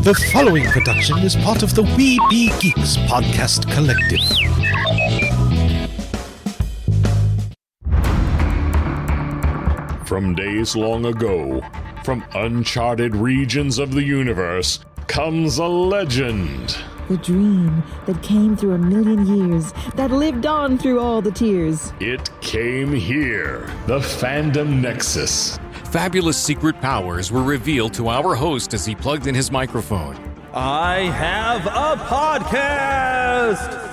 The following production is part of the We Be Geeks podcast collective. From days long ago, from uncharted regions of the universe, comes a legend. The dream that came through a million years, that lived on through all the tears. It came here, the Fandom Nexus. Fabulous secret powers were revealed to our host as he plugged in his microphone. I have a podcast!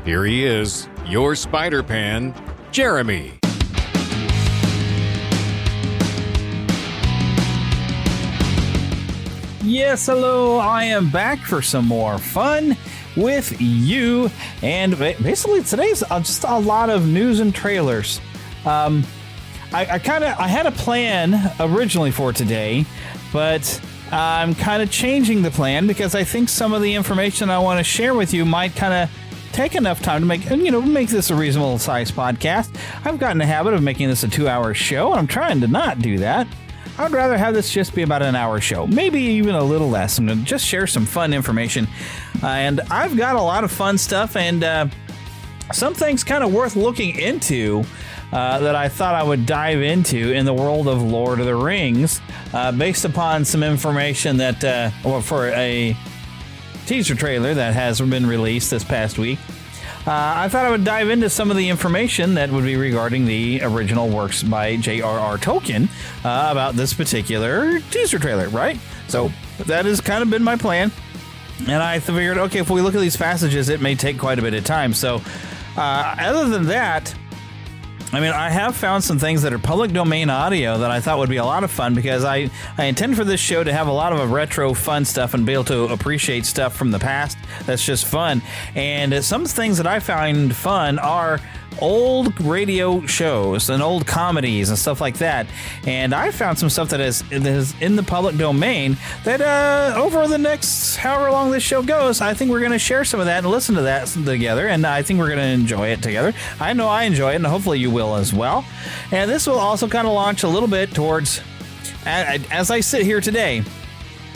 Here he is, your Spider-Pan, Jeremy. Yes, hello, I am back for some more fun with you. And basically today's just a lot of news and trailers. I had a plan originally for today, but I'm kind of changing the plan because I think some of the information I want to share with you might kind of take enough time to make this a reasonable sized podcast. I've gotten the habit of making this a 2-hour show, and I'm trying to not do that. I'd rather have this just be about an hour show, maybe even a little less. I'm going to just share some fun information. And I've got a lot of fun stuff and some things kind of worth looking into that I thought I would dive into in the world of Lord of the Rings based upon some information that, for a teaser trailer that has been released this past week. I thought I would dive into some of the information that would be regarding the original works by J.R.R. Tolkien about this particular teaser trailer, right? So that has kind of been my plan. And I figured, okay, if we look at these passages, it may take quite a bit of time. So other than that, I mean, I have found some things that are public domain audio that I thought would be a lot of fun because I intend for this show to have a lot of retro fun stuff and be able to appreciate stuff from the past that's just fun. And some things that I find fun are old radio shows and old comedies and stuff like that. And I found some stuff that is in the public domain that over the next however long this show goes, I think we're going to share some of that and listen to that together. And I think we're going to enjoy it together. I know I enjoy it, and hopefully you will as well. And this will also kind of launch a little bit towards, as I sit here today,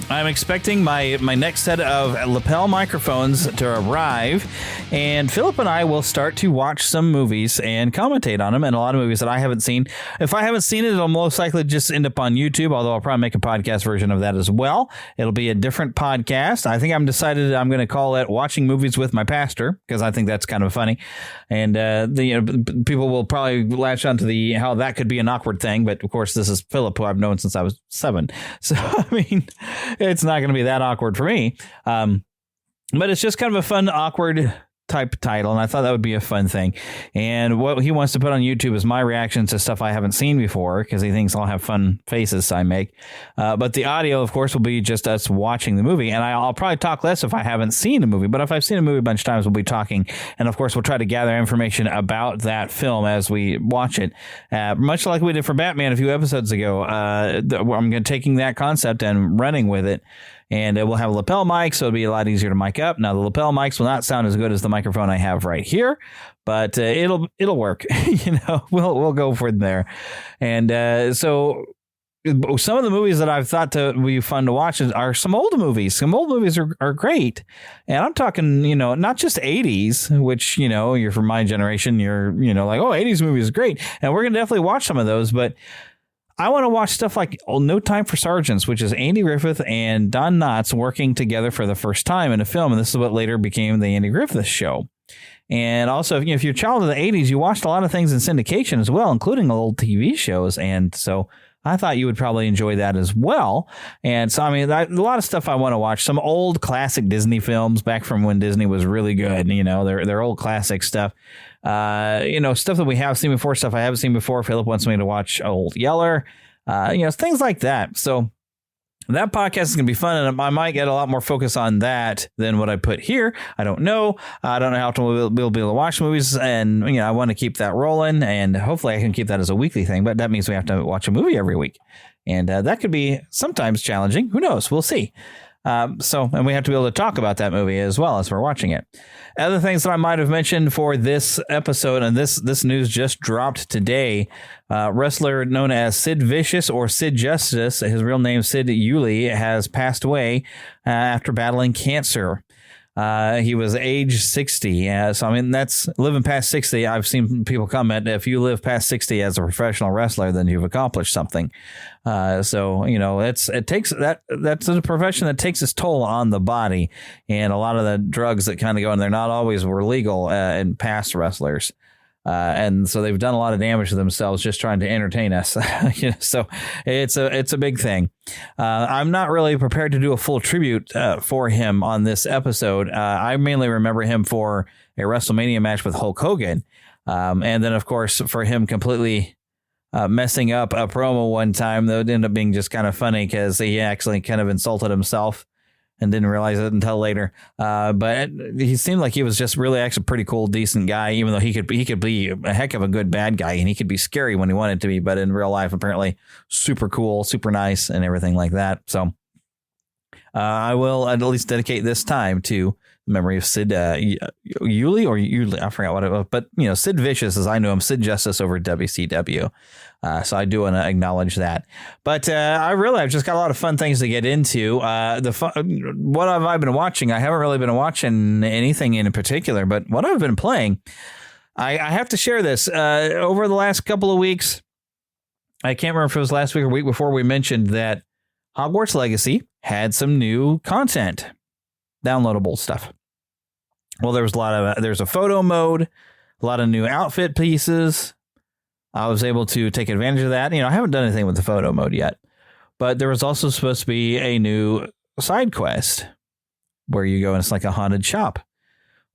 I'm expecting my next set of lapel microphones to arrive, and Philip and I will start to watch some movies and commentate on them, and a lot of movies that I haven't seen. If I haven't seen it, it'll most likely just end up on YouTube, although I'll probably make a podcast version of that as well. It'll be a different podcast. I think I'm decided I'm going to call it Watching Movies with My Pastor, because I think that's kind of funny. And people will probably latch onto how that could be an awkward thing, but of course this is Philip, who I've known since I was 7. So, I mean, it's not going to be that awkward for me. But it's just kind of a fun, awkward type title, and I thought that would be a fun thing. And what he wants to put on YouTube is my reactions to stuff I haven't seen before, because he thinks I'll have fun faces I make. But the audio, of course, will be just us watching the movie, and I'll probably talk less if I haven't seen a movie. But if I've seen a movie a bunch of times, we'll be talking, and of course, we'll try to gather information about that film as we watch it, much like we did for Batman a few episodes ago. I'm taking that concept and running with it. And it will have a lapel mic, so it'll be a lot easier to mic up. Now, the lapel mics will not sound as good as the microphone I have right here, but it'll work. We'll go from there. And so some of the movies that I've thought to be fun to watch are some old movies. Some old movies are great. And I'm talking, not just 80s, which, you're from my generation. You're, like, oh, 80s movies is great. And we're going to definitely watch some of those. But I want to watch stuff like No Time for Sergeants, which is Andy Griffith and Don Knotts working together for the first time in a film. And this is what later became the Andy Griffith Show. And also, if you're a child of the 80s, you watched a lot of things in syndication as well, including old TV shows. And so I thought you would probably enjoy that as well. And so, I mean, a lot of stuff I want to watch. Some old classic Disney films back from when Disney was really good. They're old classic stuff. Stuff that we have seen before, stuff I haven't seen before. Philip wants me to watch Old Yeller, things like that. So that podcast is going to be fun, and I might get a lot more focus on that than what I put here. I don't know. I don't know how often we'll be able to watch movies, and I want to keep that rolling, and hopefully I can keep that as a weekly thing, but that means we have to watch a movie every week, and that could be sometimes challenging. Who knows? We'll see. And we have to be able to talk about that movie as well as we're watching it. Other things that I might have mentioned for this episode, and this news just dropped today. Wrestler known as Sid Vicious or Sid Justice, his real name Sid Yulee, has passed away after battling cancer. He was age 60. So, I mean, that's living past 60. I've seen people comment, if you live past 60 as a professional wrestler, then you've accomplished something. So, you know, that's a profession that takes its toll on the body. And a lot of the drugs that kind of go in there not always were legal in past wrestlers. And so they've done a lot of damage to themselves just trying to entertain us. So it's a big thing. I'm not really prepared to do a full tribute for him on this episode. I mainly remember him for a WrestleMania match with Hulk Hogan. And then, of course, for him completely messing up a promo one time that ended up being just kind of funny because he actually kind of insulted himself and didn't realize it until later. But he seemed like he was just really actually pretty cool, decent guy, even though he could be a heck of a good bad guy, and he could be scary when he wanted to be. But in real life, apparently super cool, super nice, and everything like that. So I will at least dedicate this time to the memory of Sid Yulee. I forgot what it was. But, you know, Sid Vicious, as I know him, Sid Justice over at WCW. So I do want to acknowledge that. But I've just got a lot of fun things to get into. What have I been watching? I haven't really been watching anything in particular, but what I've been playing, I have to share this. Over the last couple of weeks, I can't remember if it was last week or week before, we mentioned that Hogwarts Legacy had some new content, downloadable stuff. Well, there's a photo mode, a lot of new outfit pieces. I was able to take advantage of that. You know, I haven't done anything with the photo mode yet, but there was also supposed to be a new side quest where you go and it's like a haunted shop.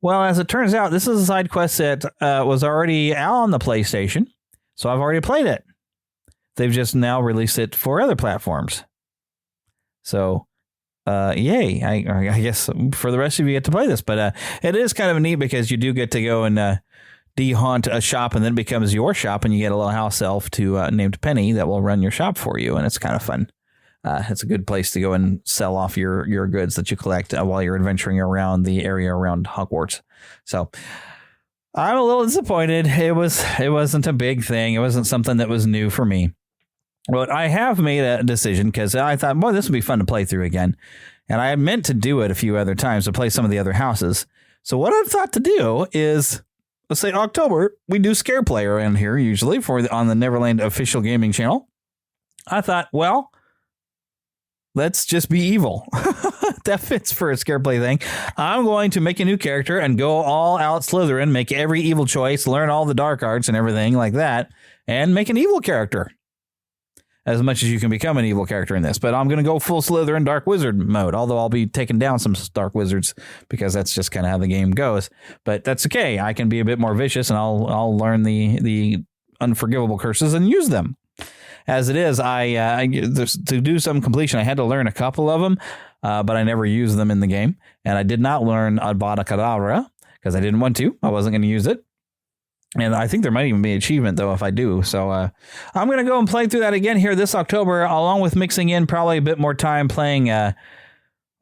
Well, as it turns out, this is a side quest that was already out on the PlayStation, so I've already played it. They've just now released it for other platforms. So, yay. I guess for the rest of you get to play this, but it is kind of neat because you do get to go and de-haunt a shop, and then it becomes your shop, and you get a little house elf named Penny that will run your shop for you, and it's kind of fun. It's a good place to go and sell off your goods that you collect while you're adventuring around the area around Hogwarts. So I'm a little disappointed. It wasn't a big thing. It wasn't something that was new for me. But I have made a decision because I thought, boy, this would be fun to play through again. And I had meant to do it a few other times to play some of the other houses. So what I've thought to do is, let's say October, we do Scare Play around here usually on the Neverland official gaming channel. I thought, well, let's just be evil. That fits for a Scare Play thing. I'm going to make a new character and go all out Slytherin, make every evil choice, learn all the dark arts and everything like that, and make an evil character. As much as you can become an evil character in this. But I'm going to go full Slytherin Dark Wizard mode, although I'll be taking down some Dark Wizards because that's just kind of how the game goes. But that's okay. I can be a bit more vicious, and I'll learn the unforgivable curses and use them. As it is, to do some completion, I had to learn a couple of them, but I never used them in the game. And I did not learn Avada Kedavra because I didn't want to. I wasn't going to use it. And I think there might even be an achievement, though, if I do. So I'm going to go and play through that again here this October, along with mixing in probably a bit more time playing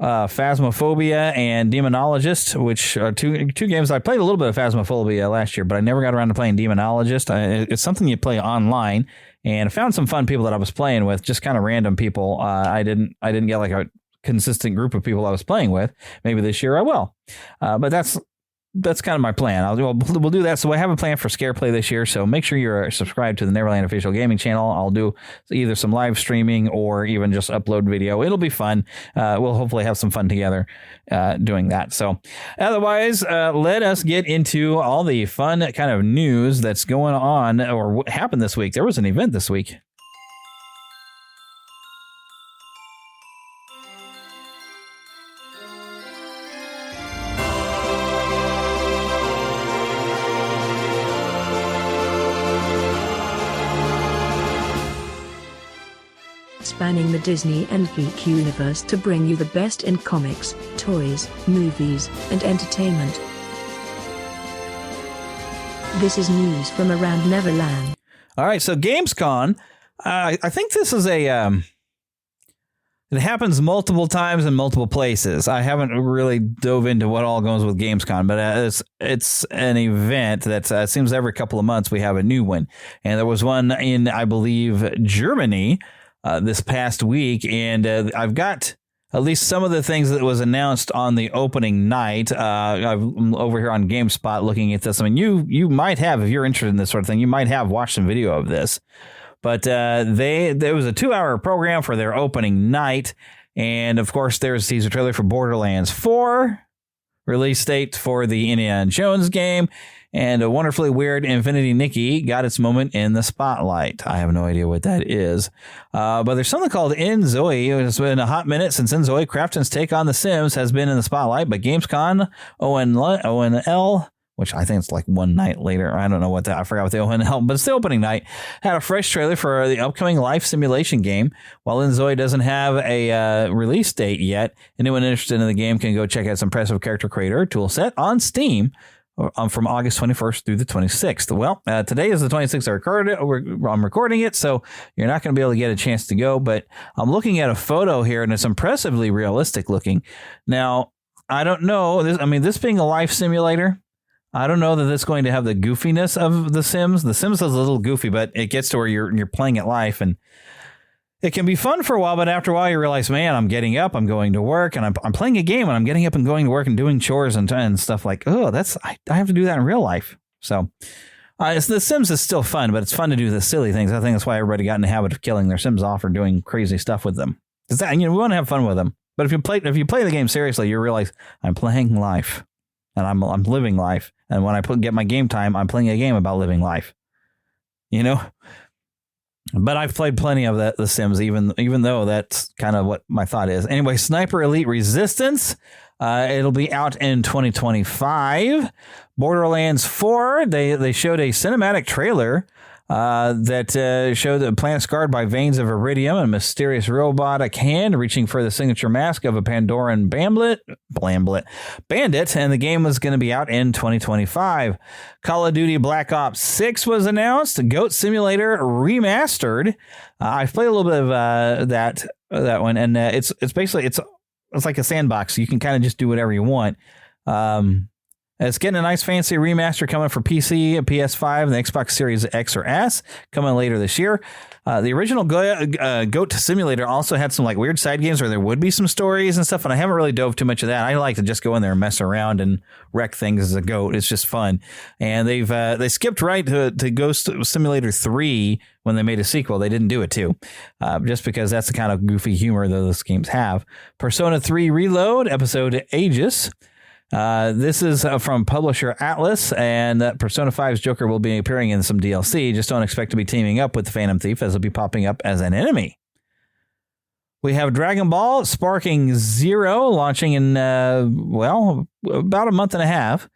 Phasmophobia and Demonologist, which are two games. I played a little bit of Phasmophobia last year, but I never got around to playing Demonologist. It's something you play online, and I found some fun people that I was playing with, just kind of random people. I didn't get like a consistent group of people I was playing with. Maybe this year I will. But that's kind of my plan. We'll do that. So I have a plan for Scare Play this year. So make sure you're subscribed to the Neverland Official Gaming channel. I'll do either some live streaming or even just upload video. It'll be fun. We'll hopefully have some fun together doing that. So otherwise, let us get into all the fun kind of news that's going on or what happened this week. There was an event this week. Spanning the Disney and geek universe to bring you the best in comics, toys, movies, and entertainment. This is news from around Neverland. All right, so Gamescon, I think this is a It happens multiple times in multiple places. I haven't really dove into what all goes with Gamescom, but it's an event that seems every couple of months we have a new one. And there was one in, I believe, Germany this past week. And I've got at least some of the things that was announced on the opening night. I'm over here on GameSpot looking at this. I mean, you might have, if you're interested in this sort of thing, you might have watched some video of this. But there was a 2-hour program for their opening night. And, of course, there's a teaser trailer for Borderlands 4, release date for the Indiana Jones game, and a wonderfully weird Infinity Nikki got its moment in the spotlight. I have no idea what that is. But there's something called Zoe. It's been a hot minute since Zoe Crafton's take on The Sims has been in the spotlight, but Gamescom ONL, which I think it's like one night later. I don't know what I forgot what the ONL, but it's the opening night, had a fresh trailer for the upcoming life simulation game. While Zoe doesn't have a release date yet, anyone interested in the game can go check out some impressive character creator tool set on Steam from August 21st through the 26th. Well, today is the 26th. I'm recording it, so you're not going to be able to get a chance to go, but I'm looking at a photo here, and it's impressively realistic looking. Now, I don't know. This being a life simulator, I don't know that it's going to have the goofiness of The Sims. The Sims is a little goofy, but it gets to where you're playing at life, and it can be fun for a while, but after a while you realize, man, I'm getting up, I'm going to work, and I'm playing a game, and I'm getting up and going to work and doing chores and stuff like, oh, I have to do that in real life. So The Sims is still fun, but it's fun to do the silly things. I think that's why everybody got in the habit of killing their Sims off or doing crazy stuff with them. Because we want to have fun with them. But if you play the game seriously, you realize I'm playing life. And I'm living life. And when I get my game time, I'm playing a game about living life. But I've played plenty of The Sims, even though that's kind of what my thought is. Anyway, Sniper Elite Resistance. It'll be out in 2025. Borderlands 4. They showed a cinematic trailer that showed a planet scarred by veins of iridium and a mysterious robotic hand reaching for the signature mask of a Pandoran bandit, and the game was going to be out in 2025. Call of Duty Black Ops 6 was announced. Goat Simulator Remastered. I've played a little bit of that one, and it's basically it's like a sandbox. You can kind of just do whatever you want. It's getting a nice fancy remaster coming for PC, PS5, and the Xbox Series X or S coming later this year. The original Goat Simulator also had some like weird side games where there would be some stories and stuff, and I haven't really dove too much of that. I like to just go in there and mess around and wreck things as a goat. It's just fun. And they skipped right to Ghost Simulator 3 when they made a sequel. They didn't do it too, just because that's the kind of goofy humor that those games have. Persona 3 Reload, episode Aegis. This is from publisher Atlas, and Persona 5's Joker will be appearing in some DLC. Just don't expect to be teaming up with the Phantom Thief, as he'll be popping up as an enemy. We have Dragon Ball Sparking Zero launching in, about a month and a half.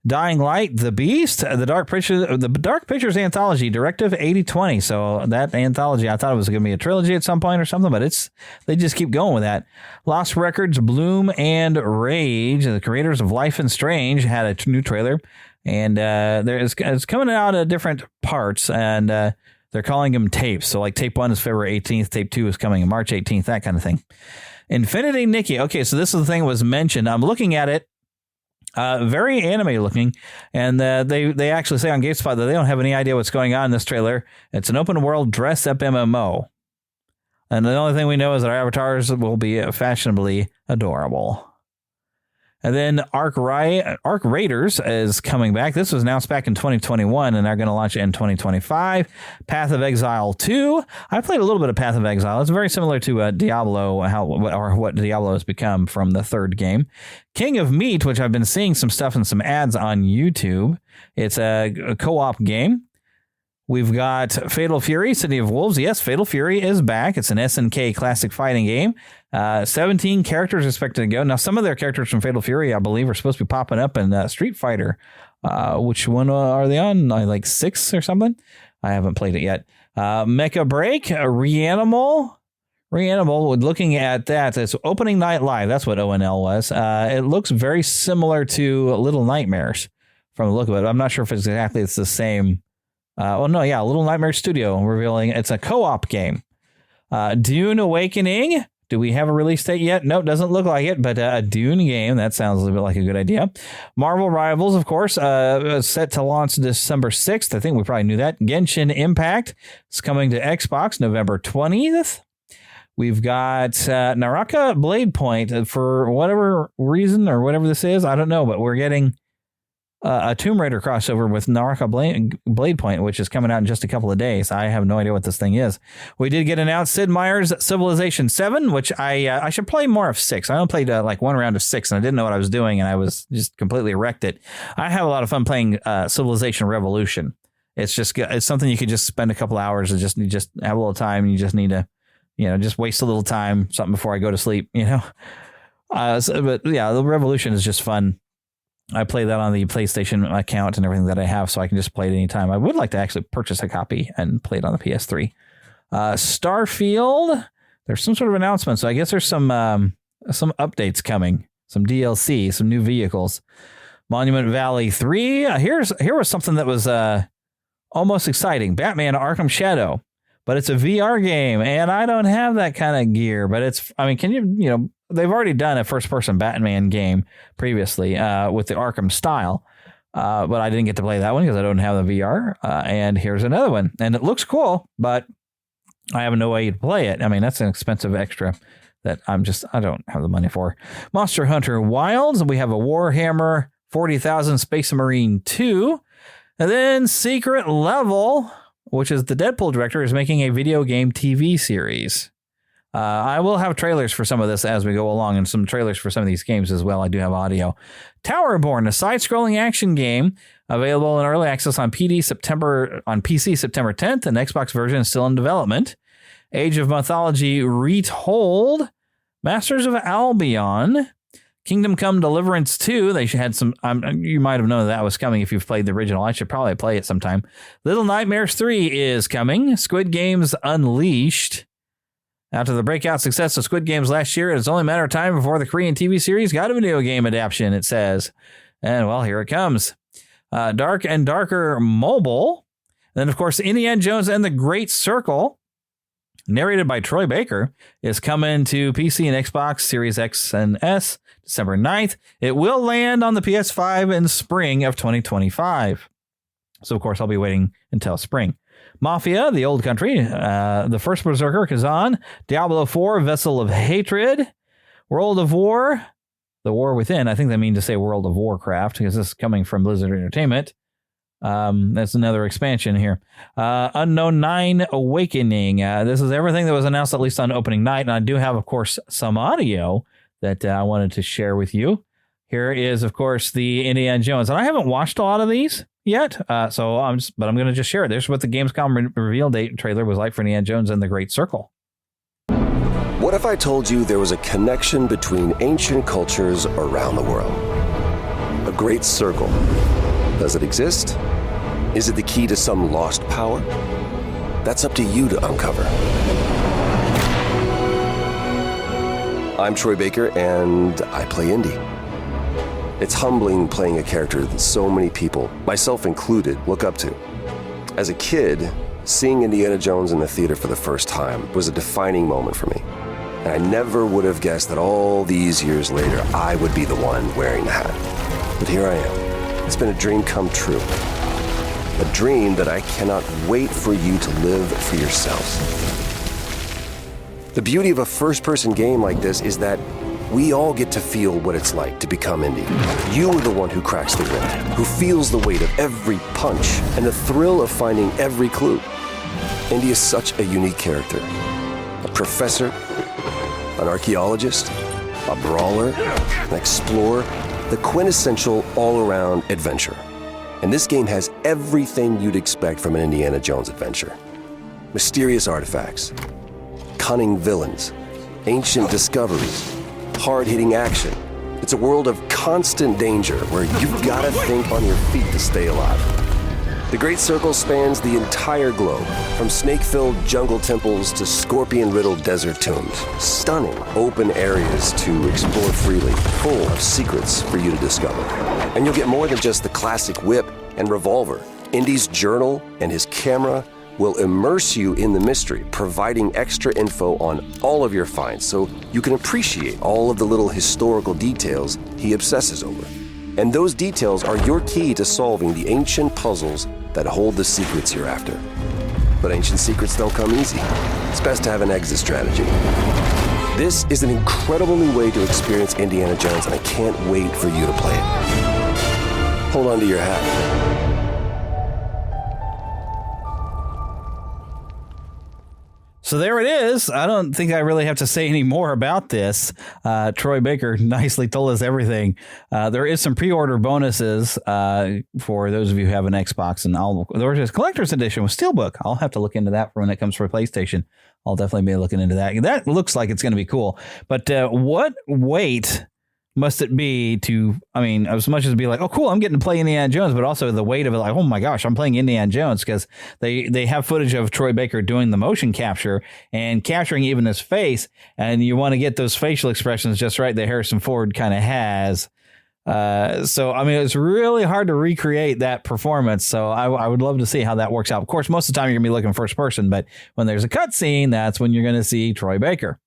Dying Light, The Beast, the Dark Pictures Anthology, Directive 8020. So that anthology, I thought it was going to be a trilogy at some point or something, but they just keep going with that. Lost Records, Bloom and Rage, the creators of Life is Strange, had a new trailer, and it's coming out of different parts, and they're calling them tapes. So like tape 1 is February 18th, tape 2 is coming in March 18th, that kind of thing. Infinity Nikki. Okay, so this is the thing that was mentioned. I'm looking at it. Very anime looking, and they actually say on GameSpot that they don't have any idea what's going on in this trailer. It's an open world dress up MMO, and the only thing we know is that our avatars will be fashionably adorable. And then Arc Raiders is coming back. This was announced back in 2021, and they're going to launch in 2025. Path of Exile 2. I played a little bit of Path of Exile. It's very similar to Diablo, what Diablo has become from the third game. King of Meat, which I've been seeing some stuff and some ads on YouTube. It's a co-op game. We've got Fatal Fury, City of Wolves. Yes, Fatal Fury is back. It's an SNK classic fighting game. 17 characters expected to go. Now, some of their characters from Fatal Fury, I believe, are supposed to be popping up in Street Fighter. Which one are they on? Like 6 or something? I haven't played it yet. Mecha Break, Reanimal, looking at that, it's Opening Night Live. That's what ONL was. It looks very similar to Little Nightmares from the look of it. I'm not sure if it's the same. Little Nightmare Studio revealing it's a co-op game. Dune Awakening, Do we have a release date yet? Nope, doesn't look like it, but a Dune game, that sounds a little bit like a good idea. Marvel Rivals, of course, set to launch December 6th. I think we probably knew that. Genshin Impact is coming to Xbox November 20th. We've got Naraka Blade Point for whatever reason or whatever this is. I don't know, but we're getting a Tomb Raider crossover with Naraka Blade Point, which is coming out in just a couple of days. I have no idea what this thing is. We did get announced Sid Meier's Civilization 7, which I should play more of 6. I only played like one round of 6, and I didn't know what I was doing, and I was just completely wrecked it. I have a lot of fun playing Civilization Revolution. It's something you could just spend a couple hours and just have a little time. You just need to, just waste a little time, something before I go to sleep, but yeah, the Revolution is just fun. I play that on the PlayStation account and everything that I have, so I can just play it anytime. I would like to actually purchase a copy and play it on the PS3. Starfield, there's some sort of announcement, so I guess there's some updates coming, some DLC, some new vehicles. Monument Valley 3. Here was something that was almost exciting. Batman Arkham Shadow, but it's a VR game, and I don't have that kind of gear. But can you they've already done a first-person Batman game previously with the Arkham style, but I didn't get to play that one because I don't have the VR. And here's another one, and it looks cool, but I have no way to play it. I mean, that's an expensive extra that I don't have the money for. Monster Hunter Wilds. We have a Warhammer 40,000 Space Marine 2, and then Secret Level, which is the Deadpool director, is making a video game TV series. I will have trailers for some of this as we go along, and some trailers for some of these games as well. I do have audio. Towerborn, a side-scrolling action game, available in early access on PC September 10th, and Xbox version is still in development. Age of Mythology Retold, Masters of Albion, Kingdom Come Deliverance 2. They had some. You might have known that was coming if you've played the original. I should probably play it sometime. Little Nightmares 3 is coming. Squid Games Unleashed. After the breakout success of Squid Games last year, it's only a matter of time before the Korean TV series got a video game adaptation, it says. And, well, here it comes. Dark and Darker Mobile. Then, of course, Indiana Jones and the Great Circle, narrated by Troy Baker, is coming to PC and Xbox Series X and S December 9th. It will land on the PS5 in spring of 2025. So, of course, I'll be waiting until spring. Mafia, The Old Country, The First Berserker, Kazan, Diablo 4, Vessel of Hatred, World of War, The War Within. I think they mean to say World of Warcraft, because this is coming from Blizzard Entertainment. That's another expansion here. Unknown 9 Awakening. This is everything that was announced, at least on opening night. And I do have, of course, some audio that I wanted to share with you. Here is, of course, the Indiana Jones. And I haven't watched a lot of these yet, but I'm going to just share it. There's what the Gamescom reveal date trailer was like for Indiana Jones and the Great Circle. What if I told you there was a connection between ancient cultures around the world? A great circle. Does it exist? Is it the key to some lost power? That's up to you to uncover. I'm Troy Baker, and I play Indy. It's humbling playing a character that so many people, myself included, look up to. As a kid, seeing Indiana Jones in the theater for the first time was a defining moment for me. And I never would have guessed that all these years later, I would be the one wearing the hat. But here I am. It's been a dream come true. A dream that I cannot wait for you to live for yourselves. The beauty of a first-person game like this is that we all get to feel what it's like to become Indy. You are the one who cracks the whip, who feels the weight of every punch and the thrill of finding every clue. Indy is such a unique character. A professor, an archaeologist, a brawler, an explorer, the quintessential all-around adventurer. And this game has everything you'd expect from an Indiana Jones adventure. Mysterious artifacts, cunning villains, ancient discoveries, hard-hitting action. It's a world of constant danger where you've got to think on your feet to stay alive. The Great Circle spans the entire globe, from snake-filled jungle temples to scorpion-riddled desert tombs. Stunning open areas to explore freely, full of secrets for you to discover. And you'll get more than just the classic whip and revolver. Indy's journal and his camera will immerse you in the mystery, providing extra info on all of your finds so you can appreciate all of the little historical details he obsesses over. And those details are your key to solving the ancient puzzles that hold the secrets you're after. But ancient secrets don't come easy. It's best to have an exit strategy. This is an incredible new way to experience Indiana Jones, and I can't wait for you to play it. Hold on to your hat. So there it is. I don't think I really have to say any more about this. Troy Baker nicely told us everything. There is some pre-order bonuses for those of you who have an Xbox, and there's a collector's edition with Steelbook. I'll have to look into that for when it comes for PlayStation. I'll definitely be looking into that. That looks like it's going to be cool. But what weight must it be to, I mean, as much as be like, oh, cool, I'm getting to play Indiana Jones, but also the weight of it, like, oh my gosh, I'm playing Indiana Jones, because they have footage of Troy Baker doing the motion capture and capturing even his face, and you want to get those facial expressions just right that Harrison Ford kind of has. So, I mean, it's really hard to recreate that performance. So I would love to see how that works out. Of course, most of the time you're going to be looking first person, but when there's a cutscene, that's when you're going to see Troy Baker.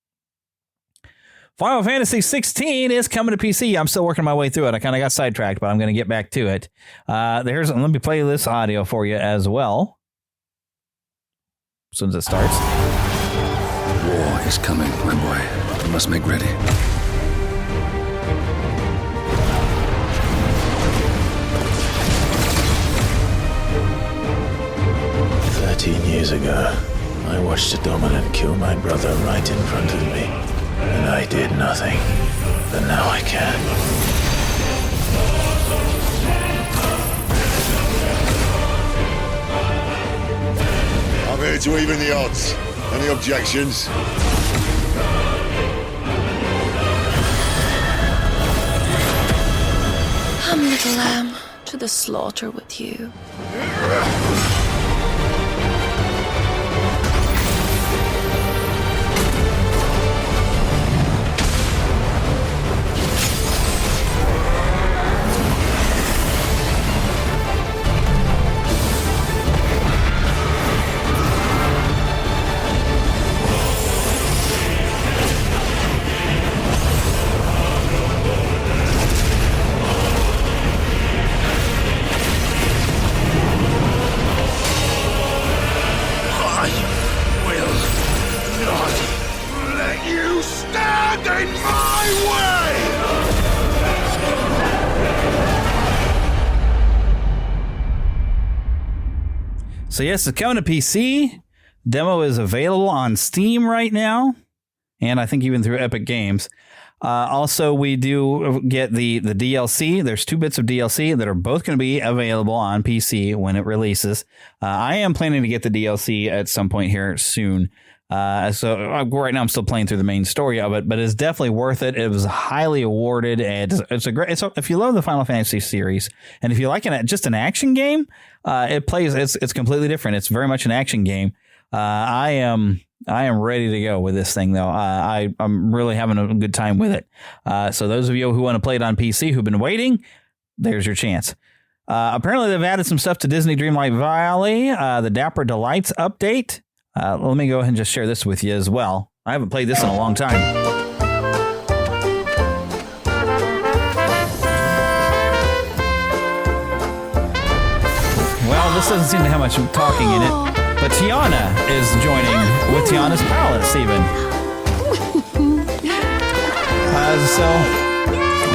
Final Fantasy 16 is coming to PC. I'm still working my way through it. I kind of got sidetracked, but I'm going to get back to it. Let me play this audio for you as well. As soon as it starts. War is coming, my boy. You must make ready. Years ago, I watched a dominant kill my brother right in front of me, and I did nothing. But now I can. I'm here to even the odds. Any objections? Come, little lamb, to the slaughter with you. So yes, it's coming to PC. Demo is available on Steam right now, and I think even through Epic Games. Also, we do get the DLC. There's 2 bits of DLC that are both going to be available on PC when it releases. I am planning to get the DLC at some point here soon. So right now I'm still playing through the main story of it, but it's definitely worth it. It was highly awarded. If you love the Final Fantasy series, and if you like just an action game, it's completely different. It's very much an action game. I am ready to go with this thing, though. I'm really having a good time with it. So those of you who want to play it on PC who've been waiting, there's your chance. Apparently they've added some stuff to Disney Dreamlight Valley, the Dapper Delights update. Let me go ahead and just share this with you as well. I haven't played this in a long time. Well, this doesn't seem to have much talking in it, but Tiana is joining with Tiana's Palace, even. So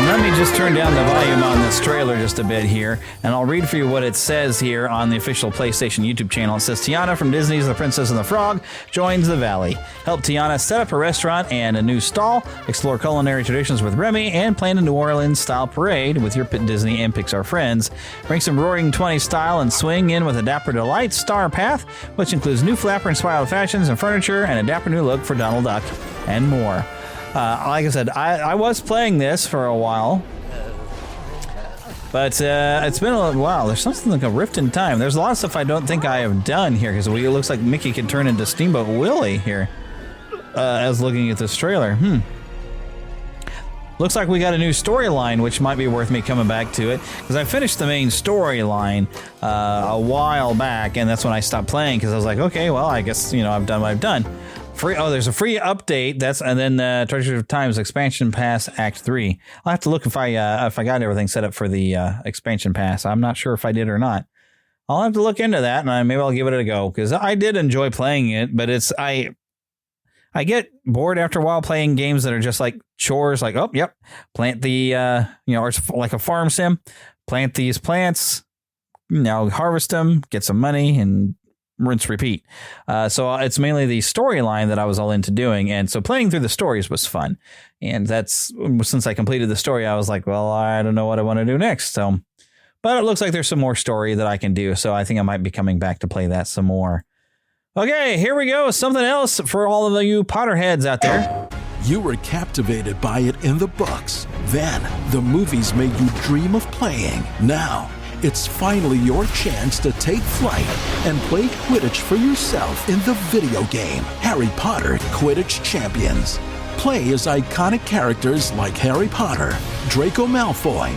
let me just turn down the volume on this trailer just a bit here, and I'll read for you what it says here on the official PlayStation YouTube channel. It says, Tiana from Disney's The Princess and the Frog joins the Valley. Help Tiana set up a restaurant and a new stall, explore culinary traditions with Remy, and plan a New Orleans-style parade with your Disney and Pixar friends. Bring some Roaring 20s style and swing in with a Dapper Delight Star Path, which includes new flapper-inspired fashions and furniture, and a dapper new look for Donald Duck, and more. Like I said, I was playing this for a while, but it's been a little while. There's something like a rift in time. There's a lot of stuff I don't think I have done here, because it looks like Mickey can turn into Steamboat Willie here, as looking at this trailer. looks like we got a new storyline, which might be worth me coming back to it, because I finished the main storyline a while back, and that's when I stopped playing, because I was like, okay, well, I guess, I've done what I've done. There's a free update, and then Treasure of Time's Expansion Pass Act 3. I'll have to look if I got everything set up for the Expansion Pass. I'm not sure if I did or not. I'll have to look into that, and maybe I'll give it a go, because I did enjoy playing it, but I get bored after a while playing games that are just like chores, like, oh, yep, plant the, or it's like a farm sim, plant these plants, harvest them, get some money, and rinse, repeat. So it's mainly the storyline that I was all into doing. And so playing through the stories was fun. And since I completed the story, I was like, well, I don't know what I want to do next. So, but it looks like there's some more story that I can do. So I think I might be coming back to play that some more. Okay, here we go. Something else for all of you Potterheads out there. You were captivated by it in the books. Then the movies made you dream of playing. Now, it's finally your chance to take flight and play Quidditch for yourself in the video game, Harry Potter Quidditch Champions. Play as iconic characters like Harry Potter, Draco Malfoy,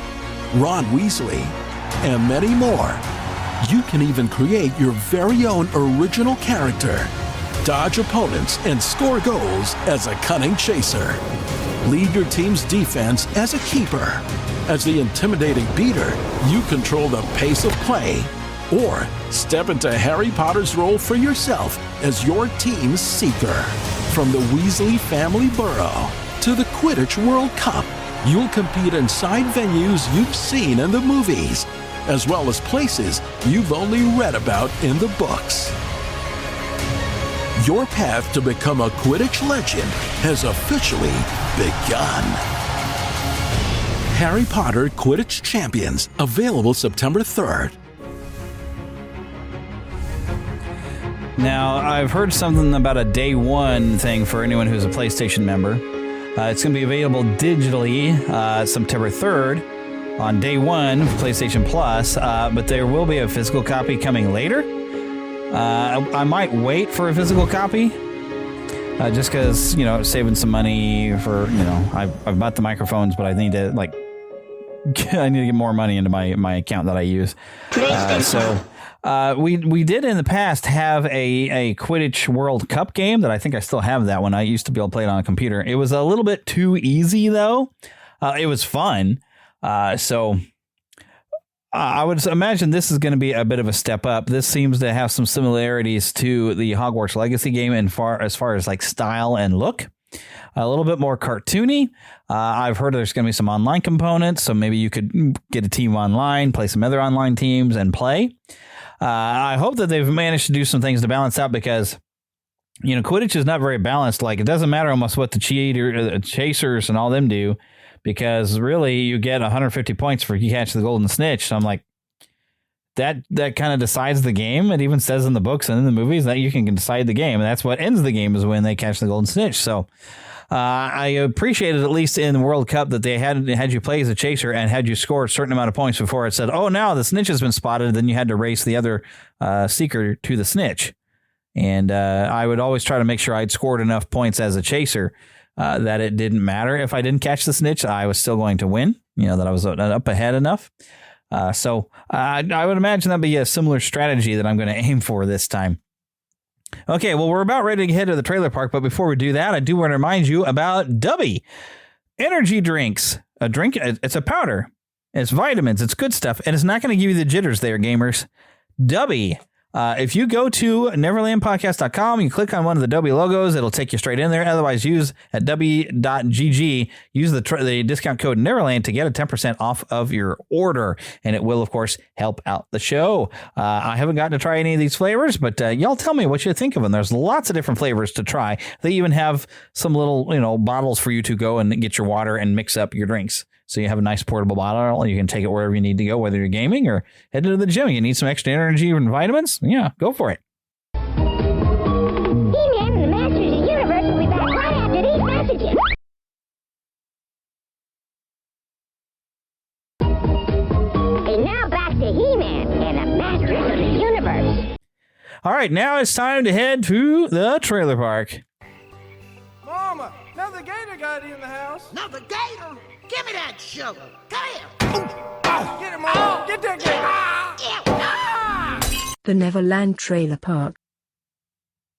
Ron Weasley, and many more. You can even create your very own original character, dodge opponents, and score goals as a cunning chaser. Lead your team's defense as a keeper. As the intimidating beater, you control the pace of play. Or step into Harry Potter's role for yourself as your team's seeker. From the Weasley family burrow to the Quidditch World Cup, you'll compete inside venues you've seen in the movies, as well as places you've only read about in the books. Your path to become a Quidditch legend has officially begun. Harry Potter Quidditch Champions, available September 3rd. Now, I've heard something about a day one thing for anyone who's a PlayStation member. It's going to be available digitally September 3rd. On day one of PlayStation Plus, but there will be a physical copy coming later. I might wait for a physical copy, just because, saving some money for, I've bought the microphones, but I need to, I need to get more money into my account that I use. We did in the past have a Quidditch World Cup game that I think I still have that one. I used to be able to play it on a computer. It was a little bit too easy, though. It was fun. So I would imagine this is going to be a bit of a step up. This seems to have some similarities to the Hogwarts Legacy game as far as like style and look. A little bit more cartoony. I've heard there's going to be some online components, so maybe you could get a team online, play some other online teams, and play. I hope that they've managed to do some things to balance out, because Quidditch is not very balanced. Like, it doesn't matter almost what the chasers and all them do, because really you get 150 points for you catch the golden snitch. So I'm like, that kind of decides the game. It even says in the books and in the movies that you can decide the game. And that's what ends the game, is when they catch the golden snitch. So I appreciated, at least in the World Cup, that they had you play as a chaser and had you score a certain amount of points before it said, oh, now the snitch has been spotted. Then you had to race the other seeker to the snitch. And I would always try to make sure I'd scored enough points as a chaser that it didn't matter if I didn't catch the snitch. I was still going to win, that I was up ahead enough. So I would imagine that'd be a similar strategy that I'm going to aim for this time. Okay, well, we're about ready to head to the trailer park, but before we do that, I do want to remind you about Dubby energy drinks. A drink, it's a powder, it's vitamins, it's good stuff, and it's not going to give you the jitters there, gamers. Dubby. If you go to neverlandpodcast.com, you click on one of the Dubby logos, it'll take you straight in there. Otherwise, use at dubby.gg, use the discount code Neverland to get a 10% off of your order. And it will, of course, help out the show. I haven't gotten to try any of these flavors, but y'all tell me what you think of them. There's lots of different flavors to try. They even have some little, bottles for you to go and get your water and mix up your drinks. So you have a nice portable bottle. You can take it wherever you need to go, whether you're gaming or heading to the gym. You need some extra energy and vitamins? Yeah, go for it. He-Man and the Masters of the Universe will be back right after these messages. And now back to He-Man and the Masters of the Universe. All right, now it's time to head to the trailer park. Mama, now the gator Anybody in the house? Another gator? Give me that shovel. Come here. Get him, Mom. Get that gator. The Neverland Trailer Park.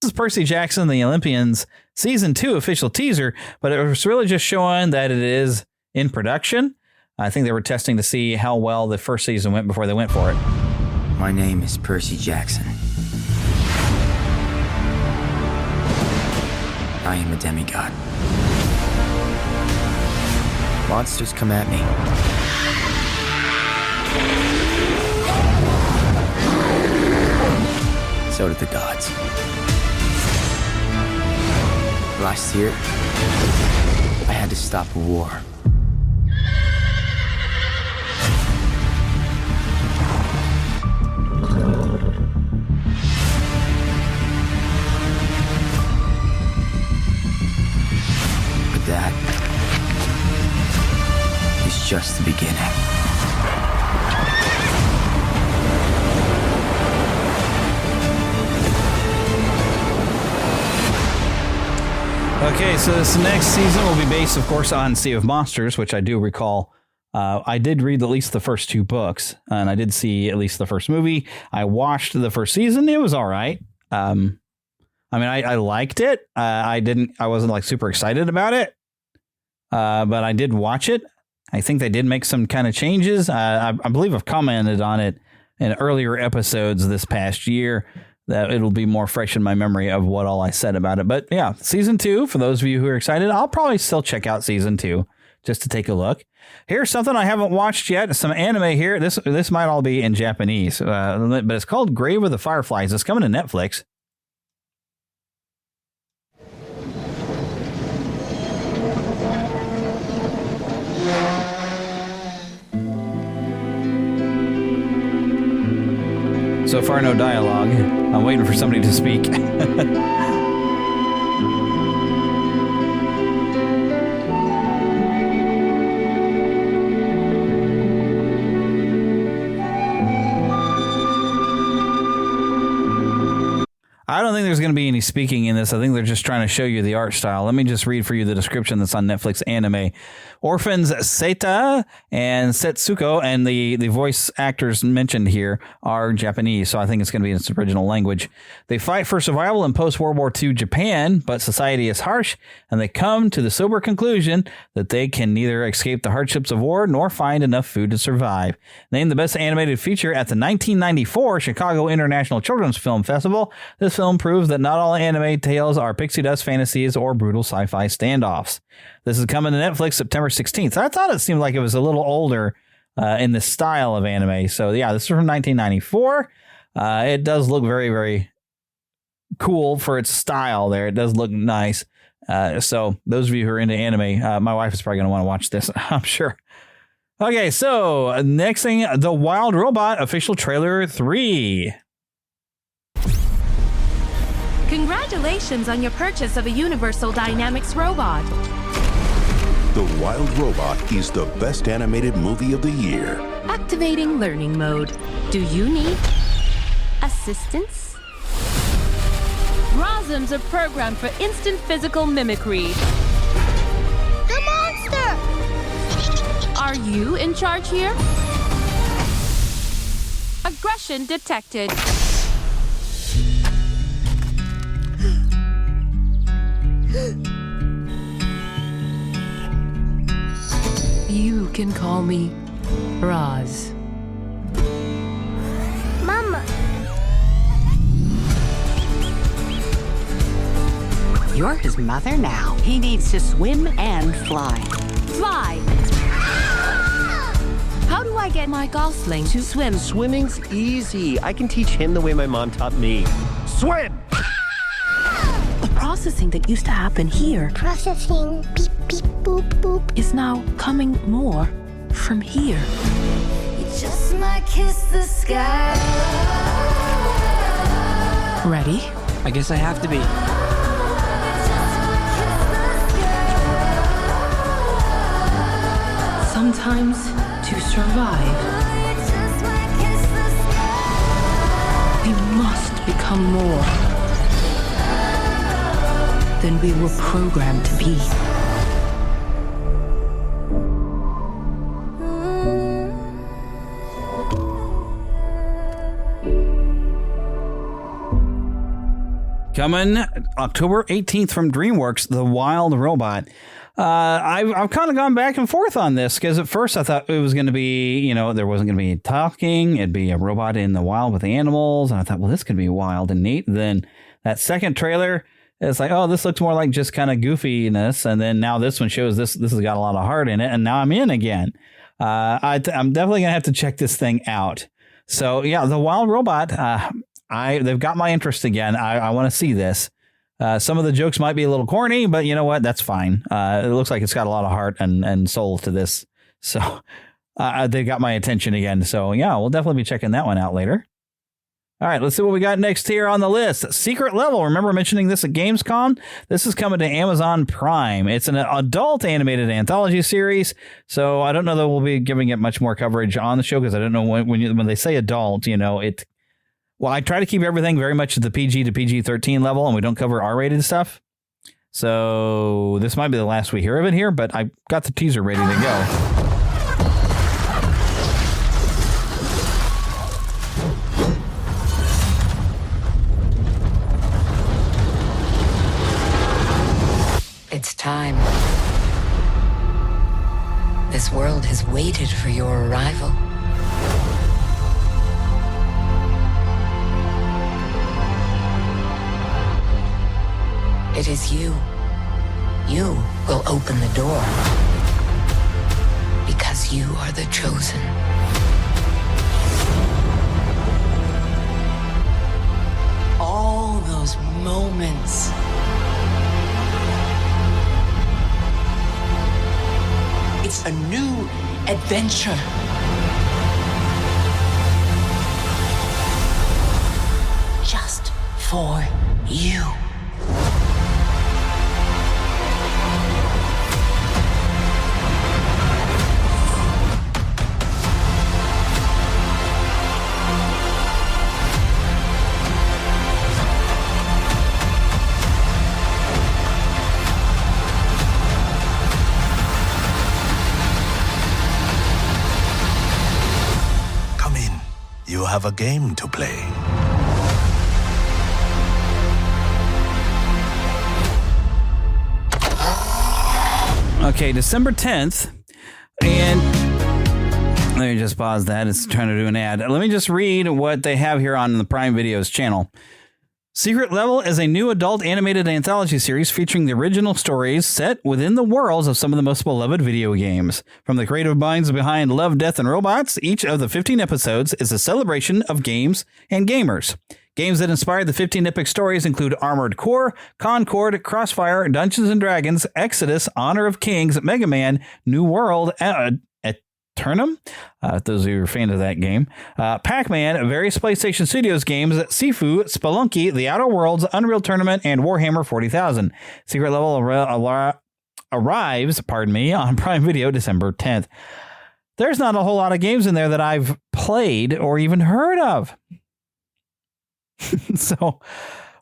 This is Percy Jackson, the Olympians, Season 2 official teaser, but it was really just showing that it is in production. I think they were testing to see how well the first season went before they went for it. My name is Percy Jackson. I am a demigod. Monsters come at me. So did the gods. Last year, I had to stop a war. But that is just the beginning. Okay, so this next season will be based, of course, on Sea of Monsters, which I do recall. I did read at least the first 2 books, and I did see at least the first movie. I watched the first season. It was all right. I mean, I liked it. I wasn't like super excited about it, but I did watch it. I think they did make some kind of changes. I believe I've commented on it in earlier episodes this past year, that it'll be more fresh in my memory of what all I said about it. But yeah, season 2, for those of you who are excited, I'll probably still check out season 2 just to take a look. Here's something I haven't watched yet. Some anime here. This might all be in Japanese, but it's called Grave of the Fireflies. It's coming to Netflix. So far, no dialogue. I'm waiting for somebody to speak. I don't think there's going to be any speaking in this. I think they're just trying to show you the art style. Let me just read for you the description that's on Netflix Anime. Orphans Seita and Setsuko and the voice actors mentioned here are Japanese, so I think it's going to be in its original language. They fight for survival in post-World War II Japan, but society is harsh, and they come to the sober conclusion that they can neither escape the hardships of war nor find enough food to survive. Named the best animated feature at the 1994 Chicago International Children's Film Festival, this film proves that not all anime tales are pixie dust fantasies or brutal sci-fi standoffs. This is coming to Netflix September 16th. I thought it seemed like it was a little older in the style of anime. So yeah, this is from 1994. It does look very, very cool for its style there. It does look nice. So those of you who are into anime, my wife is probably going to want to watch this, I'm sure. Okay, so next thing, The Wild Robot official trailer 3. Congratulations on your purchase of a Universal Dynamics robot. The Wild Robot is the best animated movie of the year. Activating learning mode. Do you need assistance? Rosms are programmed for instant physical mimicry. The monster! Are you in charge here? Aggression detected. You can call me Roz. Mama. You're his mother now. He needs to swim and fly. Fly! How do I get my Gosling to swim? Swimming's easy. I can teach him the way my mom taught me. Swim! The processing that used to happen here Processing. Beep, beep, boop, boop. is now coming more from here. You just might kiss the sky. Ready? I guess I have to be. Sometimes to survive, we must become more than we were programmed to be. Coming October 18th from DreamWorks, The Wild Robot. I've kind of gone back and forth on this because at first I thought it was going to be, there wasn't going to be talking. It'd be a robot in the wild with the animals. And I thought, well, this could be wild and neat. Then that second trailer, it's like, oh, this looks more like just kind of goofiness. And then now this one shows this has got a lot of heart in it. And now I'm in again. I'm definitely going to have to check this thing out. So, yeah, The Wild Robot, they've got my interest again. I want to see this. Some of the jokes might be a little corny, but you know what? That's fine. It looks like it's got a lot of heart and soul to this. So they got my attention again. So, yeah, we'll definitely be checking that one out later. All right, let's see what we got next here on the list. Secret Level. Remember mentioning this at Gamescom? This is coming to Amazon Prime. It's an adult animated anthology series, so I don't know that we'll be giving it much more coverage on the show because I don't know when they say adult, well, I try to keep everything very much at the PG to PG-13 level, and we don't cover R-rated stuff. So this might be the last we hear of it here, but I got the teaser ready to go. It's time. This world has waited for your arrival. It is you. You will open the door. Because you are the chosen. All those moments. It's a new adventure. Just for you. You have a game to play. Okay, December 10th. And let me just pause that. It's trying to do an ad. Let me just read what they have here on the Prime Videos channel. Secret Level is a new adult animated anthology series featuring the original stories set within the worlds of some of the most beloved video games. From the creative minds behind Love, Death, and Robots, each of the 15 episodes is a celebration of games and gamers. Games that inspired the 15 epic stories include Armored Core, Concord, Crossfire, Dungeons & Dragons, Exodus, Honor of Kings, Mega Man, New World, Eternum, those of you who are fans of that game, Pac-Man, various PlayStation Studios games, Sifu, Spelunky, The Outer Worlds, Unreal Tournament, and Warhammer 40,000. Secret Level arrives, on Prime Video December 10th. There's not a whole lot of games in there that I've played or even heard of. So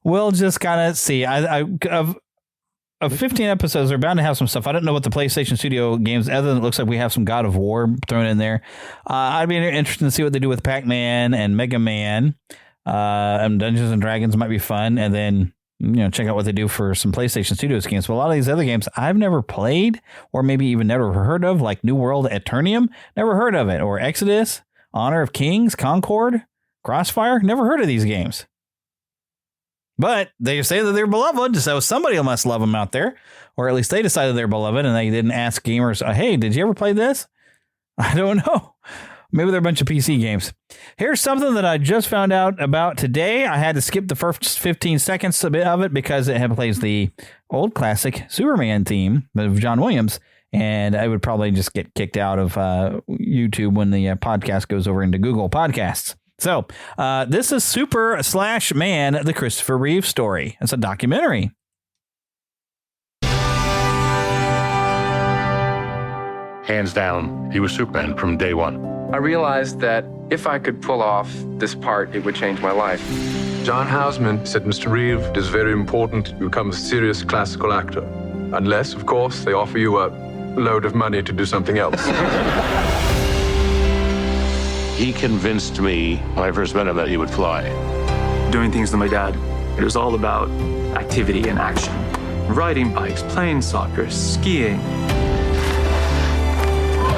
we'll just kind of see. Of 15 episodes, they're bound to have some stuff. I don't know what the PlayStation Studio games, other than it looks like we have some God of War thrown in there. I'd be interested to see what they do with Pac-Man and Mega Man. And Dungeons and Dragons might be fun. And then, check out what they do for some PlayStation Studios games. But a lot of these other games I've never played or maybe even never heard of, like New World, Eternium. Never heard of it. Or Exodus, Honor of Kings, Concord, Crossfire. Never heard of these games. But they say that they're beloved, so somebody must love them out there. Or at least they decided they're beloved and they didn't ask gamers, hey, did you ever play this? I don't know. Maybe they're a bunch of PC games. Here's something that I just found out about today. I had to skip the first 15 seconds of it because it plays the old classic Superman theme of John Williams. And I would probably just get kicked out of YouTube when the podcast goes over into Google Podcasts. So this is Super/Man, the Christopher Reeve story. It's a documentary. Hands down, he was Superman from day one. I realized that if I could pull off this part, it would change my life. John Houseman said, Mr. Reeve, it is very important to become a serious classical actor. Unless, of course, they offer you a load of money to do something else. He convinced me when I first met him that he would fly. Doing things that my dad It was all about activity and action. Riding bikes, playing soccer, skiing.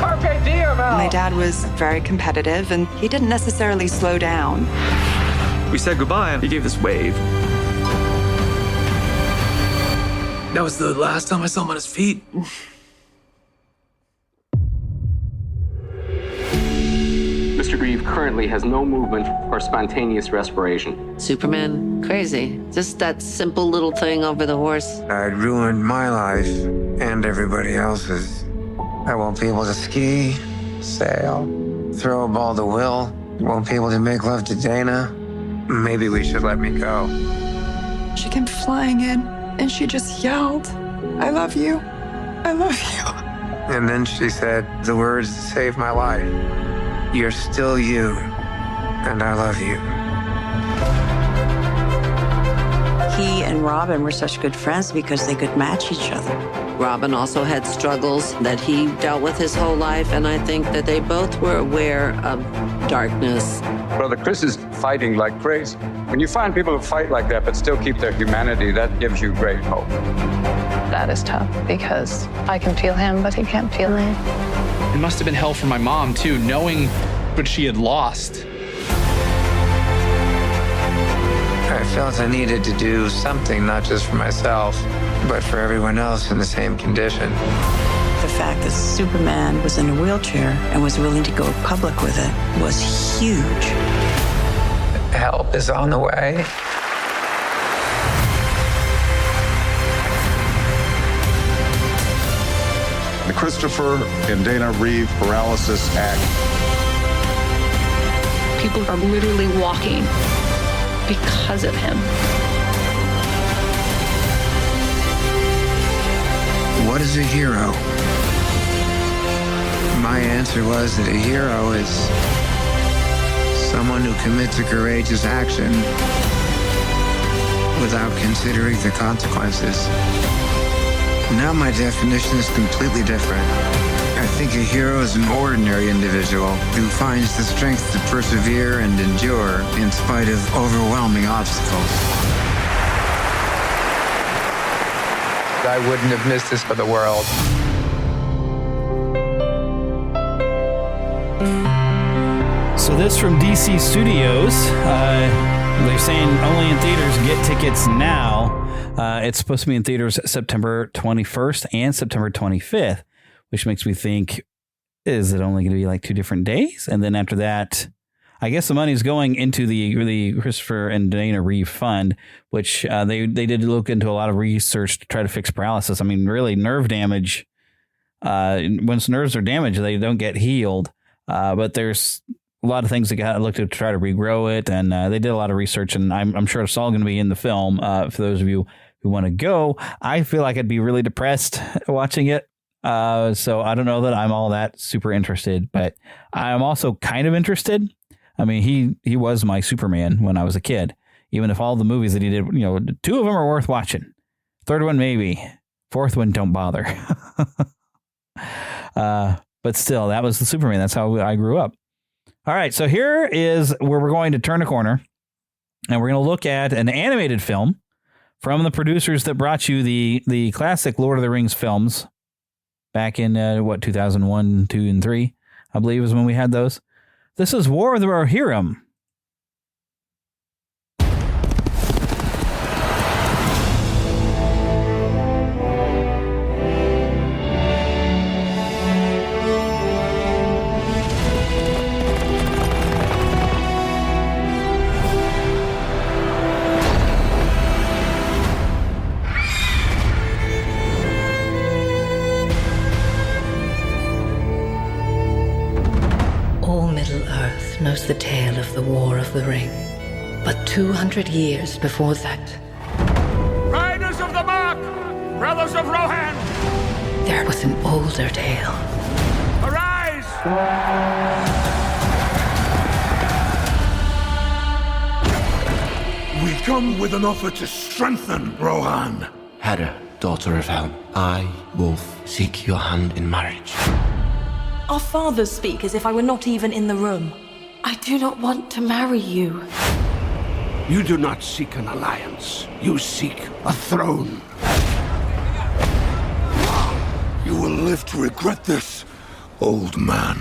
Carpe diem, my dad was very competitive, and he didn't necessarily slow down. We said goodbye, and he gave this wave. That was the last time I saw him on his feet. Mr. Grieve currently has no movement or spontaneous respiration. Superman, crazy. Just that simple little thing over the horse. I'd ruined my life and everybody else's. I won't be able to ski, sail, throw a ball to Will. Won't be able to make love to Dana. Maybe we should let me go. She came flying in, and she just yelled, "I love you. I love you." And then she said the words that saved my life. You're still you, and I love you. He and Robin were such good friends because they could match each other. Robin also had struggles that he dealt with his whole life, and I think that they both were aware of darkness. Brother Chris is fighting like crazy. When you find people who fight like that but still keep their humanity, that gives you great hope. That is tough because I can feel him, but he can't feel me. It must have been hell for my mom, too, knowing what she had lost. I felt I needed to do something, not just for myself, but for everyone else in the same condition. The fact that Superman was in a wheelchair and was willing to go public with it was huge. Help is on the way. The Christopher and Dana Reeve Paralysis Act. People are literally walking because of him. What is a hero? My answer was that a hero is someone who commits a courageous action without considering the consequences. Now my definition is completely different. I think a hero is an ordinary individual who finds the strength to persevere and endure in spite of overwhelming obstacles. I wouldn't have missed this for the world. So this from DC Studios. They're saying only in theaters. Get tickets now. It's supposed to be in theaters September 21st and September 25th, which makes me think, is it only going to be like 2 different days? And then after that, I guess the money's going into the Christopher and Dana Reeve Fund, which they did look into a lot of research to try to fix paralysis. I mean, really, nerve damage. Once nerves are damaged, they don't get healed. But there's a lot of things that got looked at to try to regrow it, and they did a lot of research. And I'm sure it's all going to be in the film for those of you who want to go. I feel like I'd be really depressed watching it. So I don't know that I'm all that super interested, but I'm also kind of interested. I mean, he was my Superman when I was a kid, even if all the movies that he did, 2 of them are worth watching. 3rd one, maybe. 4th one, don't bother. But still, that was the Superman. That's how I grew up. All right. So here is where we're going to turn a corner, and we're going to look at an animated film from the producers that brought you the classic Lord of the Rings films back in 2001, 2, and 3, I believe is when we had those. This is War of the Rohirrim. All Middle-earth knows the tale of the War of the Ring. But 200 years before that, Riders of the Mark! Brothers of Rohan! there was an older tale. Arise! We come with an offer to strengthen Rohan. Hera, daughter of Helm, I, Wolf, seek your hand in marriage. Our fathers speak as if I were not even in the room. I do not want to marry you. You do not seek an alliance. You seek a throne. You will live to regret this, old man.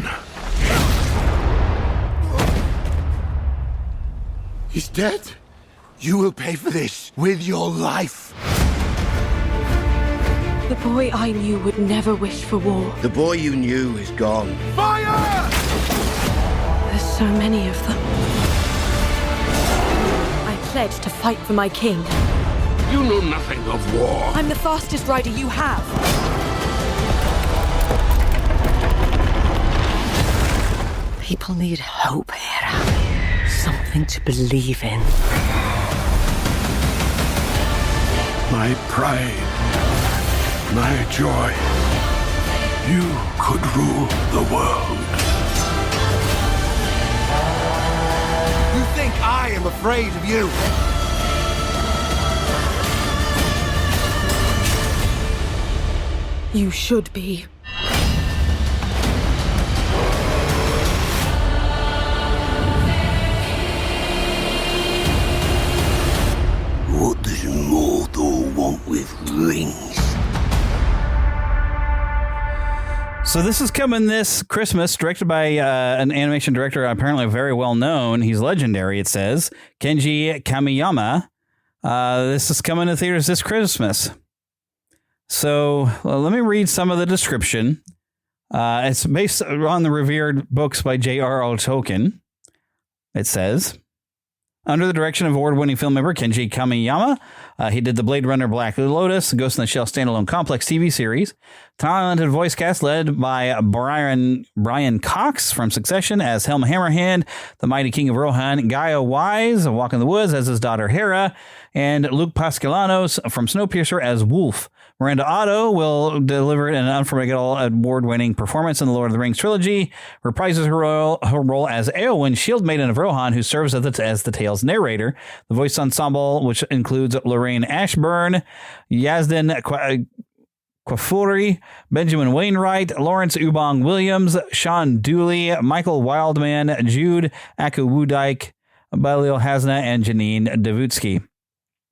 He's dead. You will pay for this with your life. The boy I knew would never wish for war. The boy you knew is gone. Fire! There's so many of them. I pledged to fight for my king. You know nothing of war. I'm the fastest rider you have. People need hope, Hera. Something to believe in. My pride. My joy. You could rule the world. You think I am afraid of you? You should be. What does Mordor want with rings? So this is coming this Christmas, directed by an animation director apparently very well known. He's legendary, it says. Kenji Kamiyama. This is coming to theaters this Christmas. So let me read some of the description. It's based on the revered books by J.R.R. Tolkien. It says, under the direction of award-winning filmmaker Kenji Kamiyama, he did the Blade Runner Black Lotus, Ghost in the Shell standalone complex TV series. Talented voice cast led by Brian Cox from Succession as Helm Hammerhand, the mighty king of Rohan, Gaia Wise, A Walk in the Woods as his daughter Hera, and Luke Pascalanos from Snowpiercer as Wolf. Miranda Otto will deliver an unforgettable award-winning performance in the Lord of the Rings trilogy, reprises her role as Eowyn, Shield Maiden of Rohan, who serves as the tale's narrator. The voice ensemble, which includes Lorraine Ashburn, Yazdan Kwafuri, Benjamin Wainwright, Lawrence Ubong Williams, Sean Dooley, Michael Wildman, Jude Akuwudike, Balil Hasna, and Janine Davutsky.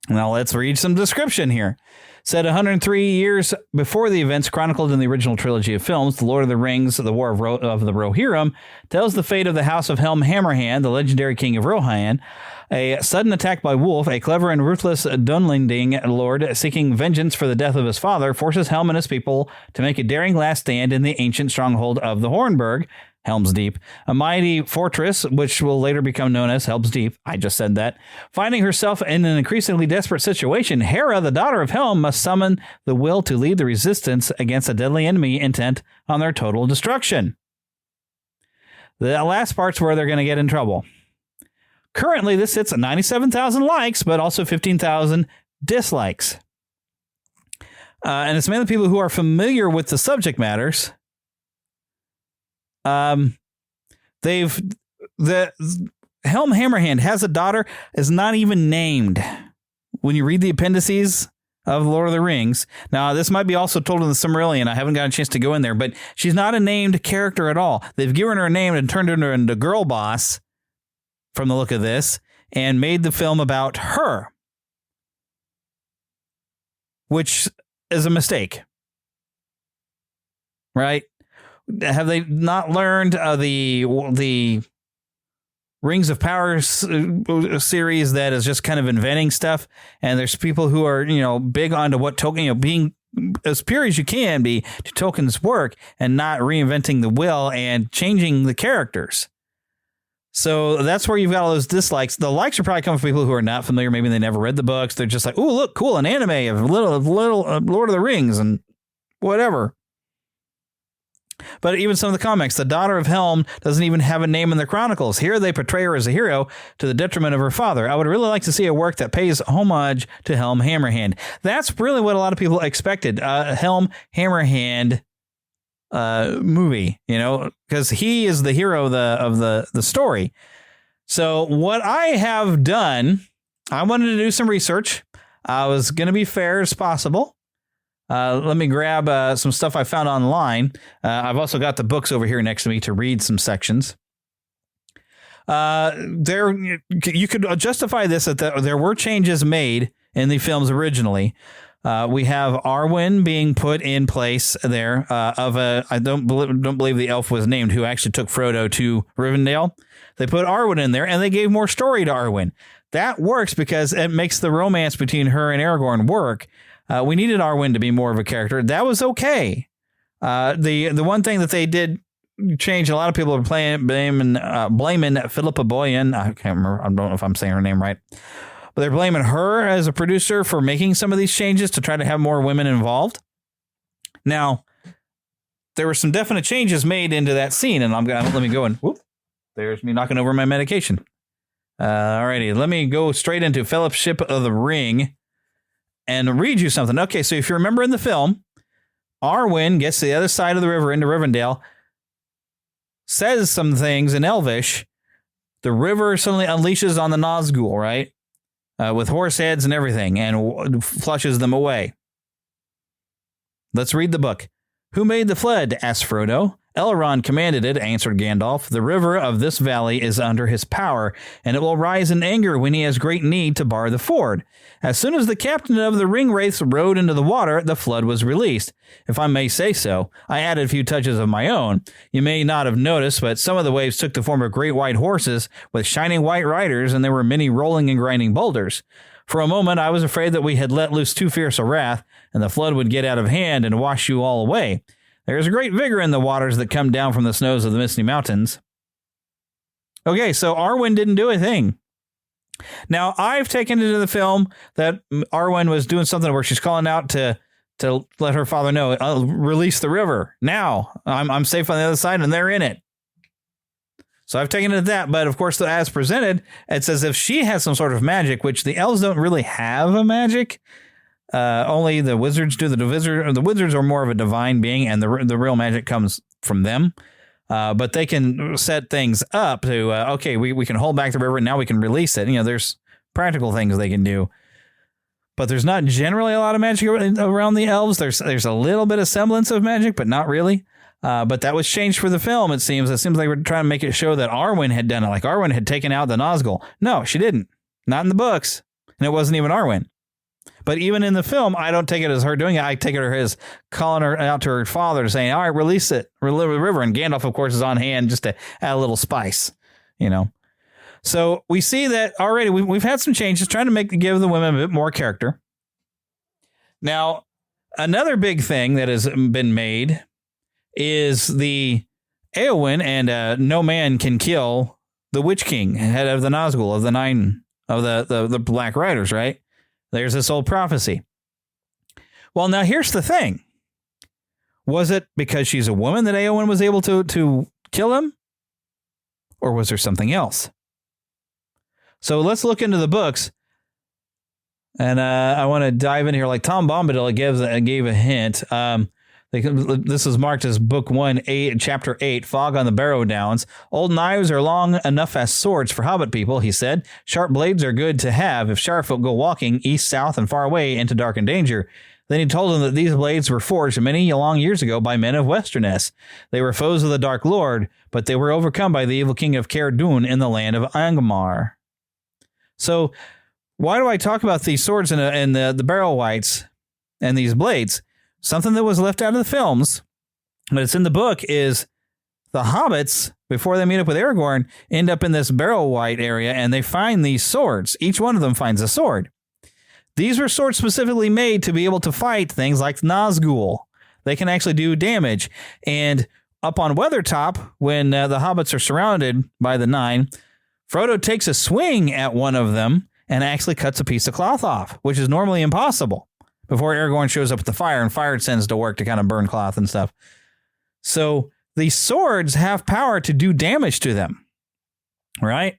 Now let's read some description here. Said 103 years before the events chronicled in the original trilogy of films, The Lord of the Rings, The War of the Rohirrim, tells the fate of the House of Helm Hammerhand, the legendary king of Rohan. A sudden attack by Wolf, a clever and ruthless Dunlending lord seeking vengeance for the death of his father, forces Helm and his people to make a daring last stand in the ancient stronghold of the Hornburg, Helm's Deep, a mighty fortress which will later become known as Helm's Deep. I just said that. Finding herself in an increasingly desperate situation, Hera, the daughter of Helm, must summon the will to lead the resistance against a deadly enemy intent on their total destruction. The last part's where they're going to get in trouble. Currently, this sits at 97,000 likes, but also 15,000 dislikes. And it's mainly people who are familiar with the subject matters. The Helm Hammerhand has a daughter, is not even named when you read the appendices of Lord of the Rings. Now, this might be also told in the Silmarillion. I haven't got a chance to go in there, but she's not a named character at all. They've given her a name and turned her into Girl Boss from the look of this and made the film about her, which is a mistake, right? Have they not learned the Rings of Power series that is just kind of inventing stuff? And there's people who are, big onto what Tolkien, being as pure as you can be to Tolkien's work and not reinventing the wheel and changing the characters. So that's where you've got all those dislikes. The likes are probably coming from people who are not familiar. Maybe they never read the books. They're just like, oh, look, cool, an anime of little Lord of the Rings and whatever. But even some of the comics, the daughter of Helm doesn't even have a name in the chronicles. Here they portray her as a hero to the detriment of her father. I would really like to see a work that pays homage to Helm Hammerhand. That's really what a lot of people expected. Helm Hammerhand movie, because he is the hero of the story. So what I have done, I wanted to do some research. I was going to be fair as possible. Let me grab some stuff I found online. I've also got the books over here next to me to read some sections. You could justify this that there were changes made in the films originally. We have Arwen being put in place there I don't believe the elf was named who actually took Frodo to Rivendell. They put Arwen in there and they gave more story to Arwen. That works because it makes the romance between her and Aragorn work. We needed Arwen to be more of a character. That was okay. The one thing that they did change, a lot of people are blaming Philippa Boyan. I can't remember. I don't know if I'm saying her name right. But they're blaming her as a producer for making some of these changes to try to have more women involved. Now, there were some definite changes made into that scene, and let me go and whoop. There's me knocking over my medication. Alrighty, let me go straight into Fellowship of the Ring and read you something. Okay, so if you remember in the film, Arwen gets to the other side of the river into Rivendell, says some things in Elvish. The river suddenly unleashes on the Nazgul, right? With horse heads and everything, and flushes them away. Let's read the book. Who made the flood? Asked Frodo. Elrond commanded it, answered Gandalf. The river of this valley is under his power, and it will rise in anger when he has great need to bar the ford. As soon as the captain of the ring wraiths rode into the water, the flood was released. If I may say so, I added a few touches of my own. You may not have noticed, but some of the waves took the form of great white horses with shining white riders, and there were many rolling and grinding boulders. For a moment, I was afraid that we had let loose too fierce a wrath, and the flood would get out of hand and wash you all away. There is a great vigor in the waters that come down from the snows of the Misty Mountains. Okay, so Arwen didn't do a thing. Now, I've taken into the film that Arwen was doing something where she's calling out to let her father know, I'll release the river. Now, I'm safe on the other side, and they're in it. So I've taken it at that, but of course, as presented, it's as if she has some sort of magic, which the elves don't really have a magic. Only the wizards do. The wizards are more of a divine being, and the real magic comes from them. But they can set things up to, okay, we can hold back the river, and now we can release it. You know, there's practical things they can do. But there's not generally a lot of magic around the elves. There's a little bit of semblance of magic, but not really. But that was changed for the film, it seems. It seems like we're trying to make it show that Arwen had done it, like Arwen had taken out the Nazgul. No, she didn't. Not in the books. And it wasn't even Arwen. But even in the film, I don't take it as her doing it. I take it as calling her out to her father, saying, all right, release it, release the river. And Gandalf, of course, is on hand just to add a little spice, you know. So we see that already we've had some changes trying to give the women a bit more character. Now, another big thing that has been made is the Eowyn and no man can kill the Witch King, head of the Nazgul, of the nine of the Black Riders, right? There's this old prophecy. Well, now here's the thing. Was it because she's a woman that Eowyn was able to kill him? Or was there something else? So let's look into the books. And I want to dive in here like Tom Bombadil gave a hint. This is marked as Book 1, Chapter 8, Fog on the Barrow Downs. Old knives are long enough as swords for hobbit people, he said. Sharp blades are good to have if Shire-folk go walking east, south, and far away into dark and danger. Then he told them that these blades were forged many long years ago by men of Westerness. They were foes of the Dark Lord, but they were overcome by the evil king of Caer Dune in the land of Angmar. So, why do I talk about these swords and the barrel whites and these blades? Something that was left out of the films, but it's in the book, is the hobbits, before they meet up with Aragorn, end up in this barrel white area, and they find these swords. Each one of them finds a sword. These were swords specifically made to be able to fight things like Nazgul. They can actually do damage. And up on Weathertop, when the hobbits are surrounded by the nine, Frodo takes a swing at one of them and actually cuts a piece of cloth off, which is normally impossible, before Aragorn shows up with the fire, and fire tends to work to kind of burn cloth and stuff. So these swords have power to do damage to them, right?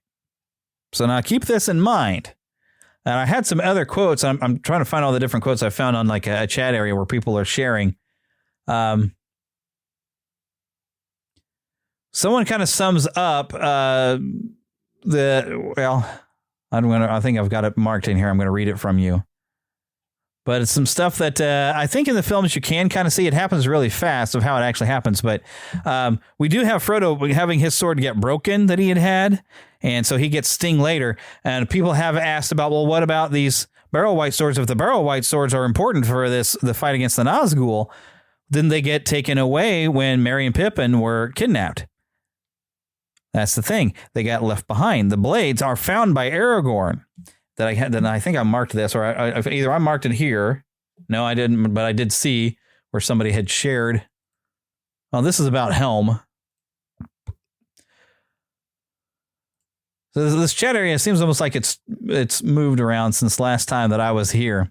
So now keep this in mind. And I had some other quotes. I'm trying to find all the different quotes I found on like a chat area where people are sharing. Someone kind of sums up I think I've got it marked in here. I'm going to read it from you. But it's some stuff that I think in the films you can kind of see. It happens really fast of how it actually happens. But we do have Frodo having his sword get broken that he had. And so he gets sting later. And people have asked about, well, what about these Barrow White swords? If the Barrow White swords are important for the fight against the Nazgul, then they get taken away when Merry and Pippin were kidnapped. That's the thing. They got left behind. The blades are found by Aragorn. That I had, then I think I marked this, or either I marked it here. No, I didn't, but I did see where somebody had shared. Oh, this is about Helm. So this chat area seems almost like it's moved around since last time that I was here.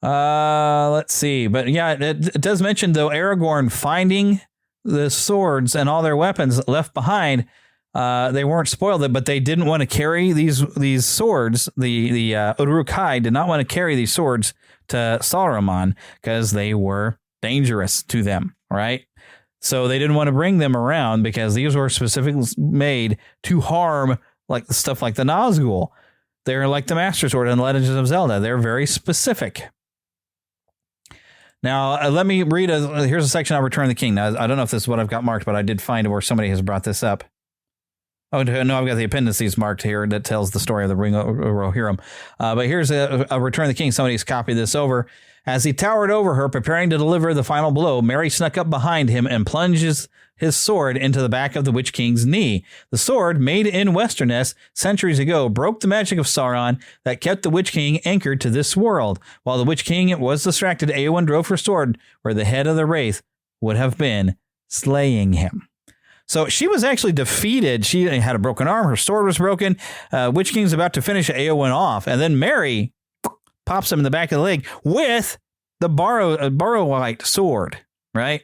Let's see, but yeah, it does mention though Aragorn finding the swords and all their weapons left behind. They weren't spoiled, but they didn't want to carry these swords. The Uruk-hai did not want to carry these swords to Saruman because they were dangerous to them, right? So they didn't want to bring them around because these were specifically made to harm like stuff like the Nazgul. They're like the Master Sword in Legends of Zelda. They're very specific. Now, let me read. Here's a section on Return of the King. Now, I don't know if this is what I've got marked, but I did find where somebody has brought this up. Oh, no, I've got the appendices marked here that tells the story of the Ring of Rohirrim. But here's a Return of the King. Somebody's copied this over. As he towered over her, preparing to deliver the final blow, Merry snuck up behind him and plunges his sword into the back of the Witch King's knee. The sword, made in Westerness centuries ago, broke the magic of Sauron that kept the Witch King anchored to this world. While the Witch King was distracted, Eowyn drove her sword where the head of the Wraith would have been, slaying him. So she was actually defeated. She had a broken arm. Her sword was broken. Witch King's about to finish Eowyn off. And then Merry pops him in the back of the leg with the Borrowite sword, right?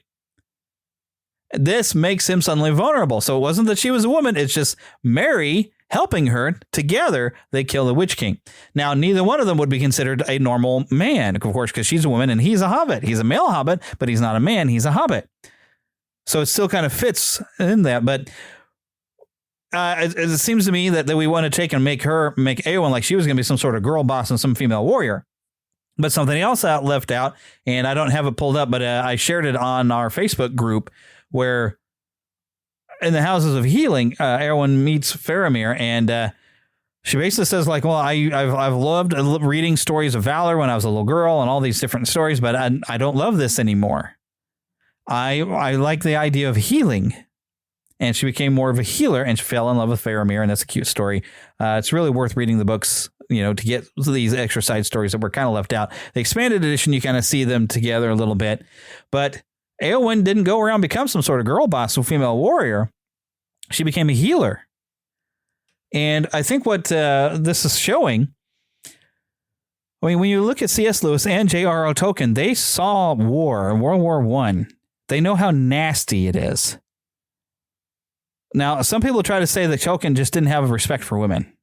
This makes him suddenly vulnerable. So it wasn't that she was a woman. It's just Merry helping her. Together, they kill the Witch King. Now, neither one of them would be considered a normal man, of course, because she's a woman and he's a hobbit. He's a male hobbit, but he's not a man. He's a hobbit. So it still kind of fits in that. But it seems to me that we want to take and make Eowyn like she was going to be some sort of girl boss and some female warrior. But something else left out, and I don't have it pulled up, but I shared it on our Facebook group where in the Houses of Healing, Eowyn meets Faramir, and she basically says, like, well, I've loved reading stories of valor when I was a little girl and all these different stories, but I don't love this anymore. I like the idea of healing. And she became more of a healer, and she fell in love with Faramir, and that's a cute story. It's really worth reading the books, to get these extra side stories that were kind of left out. The expanded edition, you kind of see them together a little bit. But Eowyn didn't go around and become some sort of girl boss or female warrior. She became a healer. And I think what this is showing, I mean, when you look at C.S. Lewis and J.R.R. Tolkien, they saw war in World War I. They know how nasty it is. Now, some people try to say that Tolkien just didn't have a respect for women.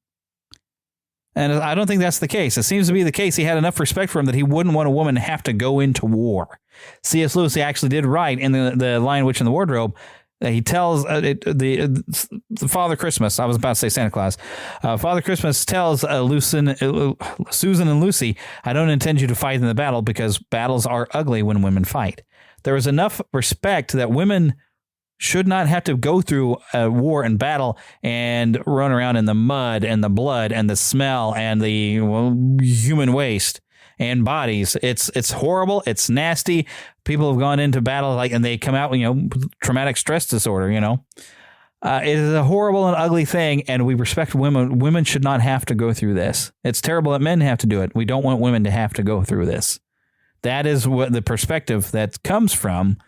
And I don't think that's the case. It seems to be the case he had enough respect for him that he wouldn't want a woman to have to go into war. C.S. Lewis actually did write in the Lion, Witch, and the Wardrobe. He tells the Father Christmas. I was about to say Santa Claus. Father Christmas tells Susan and Lucy, I don't intend you to fight in the battle because battles are ugly when women fight. There is enough respect that women should not have to go through a war and battle and run around in the mud and the blood and the smell and the human waste and bodies. It's horrible. It's nasty. People have gone into battle and they come out, with traumatic stress disorder, It is a horrible and ugly thing, and we respect women. Women should not have to go through this. It's terrible that men have to do it. We don't want women to have to go through this. That is what the perspective that comes from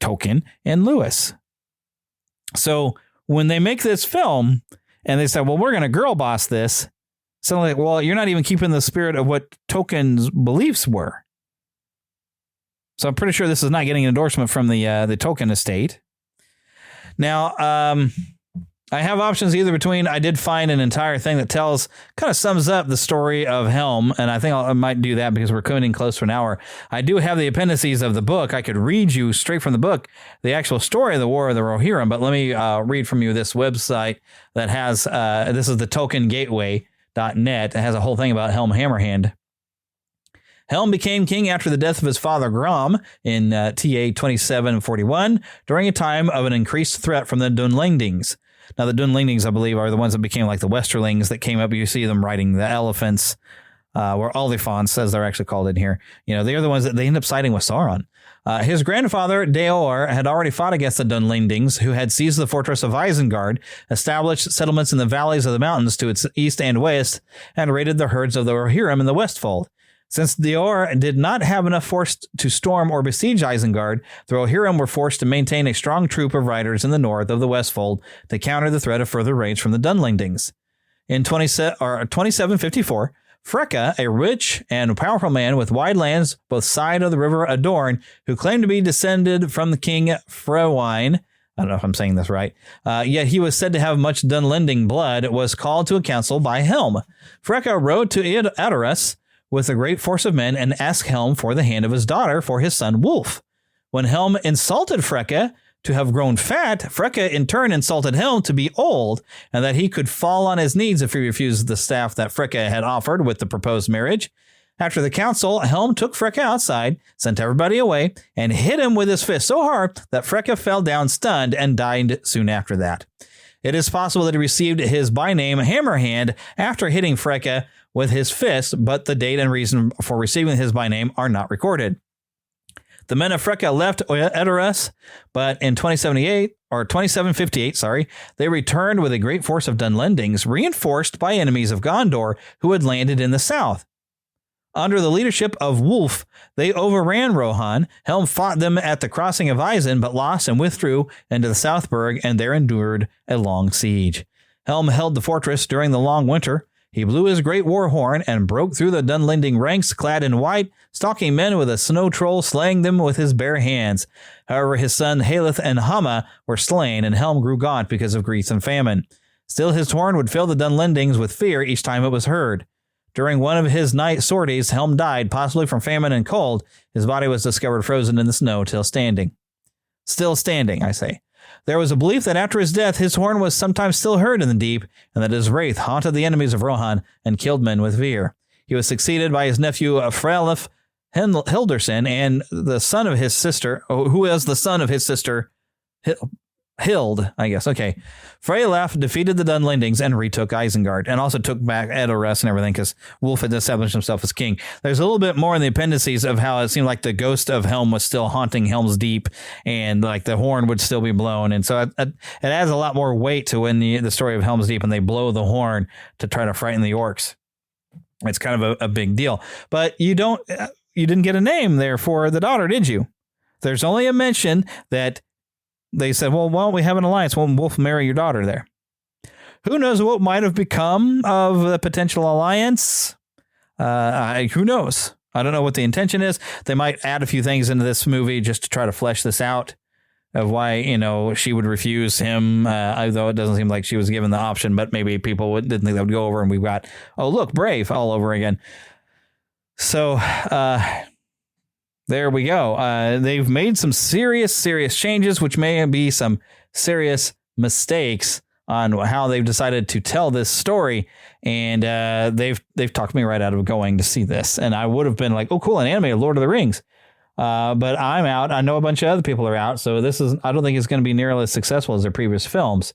Tolkien and Lewis. So when they make this film and they say, well, we're going to girl boss this, so like, well, you're not even keeping the spirit of what Tolkien's beliefs were. So I'm pretty sure this is not getting an endorsement from the Tolkien estate. Now, I have options either between, I did find an entire thing that kind of sums up the story of Helm, and I think I might do that because we're coming close to an hour. I do have the appendices of the book. I could read you straight from the book the actual story of the War of the Rohirrim, but let me read from you this website that has, this is the Tolkien Gateway, It has a whole thing about Helm Hammerhand. Helm became king after the death of his father Grom in TA 2741 during a time of an increased threat from the Dunlendings. Now, the Dunlendings, I believe, are the ones that became like the Westerlings that came up. You see them riding the elephants, where Oliphant says they're actually called in here. You know, they are the ones that they end up siding with Sauron. His grandfather, J.R.R, had already fought against the Dunlendings, who had seized the fortress of Isengard, established settlements in the valleys of the mountains to its east and west, and raided the herds of the Rohirrim in the Westfold. Since J.R.R did not have enough force to storm or besiege Isengard, the Rohirrim were forced to maintain a strong troop of riders in the north of the Westfold to counter the threat of further raids from the Dunlendings. In 2754, Freka, a rich and powerful man with wide lands both side of the river Adorn, who claimed to be descended from the king Frewine, I don't know if I'm saying this right, yet he was said to have much Dunlending blood, was called to a council by Helm. Freka rode to Edoras with a great force of men and asked Helm for the hand of his daughter for his son Wulf. When Helm insulted Freka to have grown fat, Freka in turn insulted Helm to be old and that he could fall on his knees if he refused the staff that Freka had offered with the proposed marriage. After the council, Helm took Freka outside, sent everybody away, and hit him with his fist so hard that Freka fell down stunned and died soon after that. It is possible that he received his byname Hammerhand after hitting Freka with his fist, but the date and reason for receiving his byname are not recorded. The men of Freka left Edoras, but in 2758, they returned with a great force of Dunlendings, reinforced by enemies of Gondor who had landed in the south. Under the leadership of Wulf, they overran Rohan. Helm fought them at the crossing of Isen, but lost and withdrew into the Southburg, and there endured a long siege. Helm held the fortress during the long winter. He blew his great war horn and broke through the Dunlending ranks clad in white, stalking men with a snow troll, slaying them with his bare hands. However, his son Haleth and Hama were slain, and Helm grew gaunt because of grief and famine. Still, his horn would fill the Dunlendings with fear each time it was heard. During one of his night sorties, Helm died, possibly from famine and cold. His body was discovered frozen in the snow till standing. Still standing, I say. There was a belief that after his death, his horn was sometimes still heard in the deep, and that his wraith haunted the enemies of Rohan and killed men with fear. He was succeeded by his nephew Frelif Hilderson, and the son of his sister, who is the son of his sister Hild, I guess. Okay. Frelif defeated the Dunlendings and retook Isengard, and also took back Edoras and everything because Wulf had established himself as king. There's a little bit more in the appendices of how it seemed like the ghost of Helm was still haunting Helm's Deep, and like the horn would still be blown. And so it adds a lot more weight to when the story of Helm's Deep and they blow the horn to try to frighten the orcs. It's kind of a big deal. But you didn't get a name there for the daughter, did you? There's only a mention that they said, well, why don't we have an alliance? Won't Wulf marry your daughter there? Who knows what might have become of the potential alliance? Who knows? I don't know what the intention is. They might add a few things into this movie just to try to flesh this out of why, she would refuse him, although it doesn't seem like she was given the option, but maybe people didn't think that would go over, and we've got, oh, look, Brave all over again. So, there we go. They've made some serious changes, which may be some serious mistakes on how they've decided to tell this story. And they've talked me right out of going to see this. And I would have been like, oh, cool, an anime of Lord of the Rings. But I'm out. I know a bunch of other people are out. So I don't think it's going to be nearly as successful as their previous films.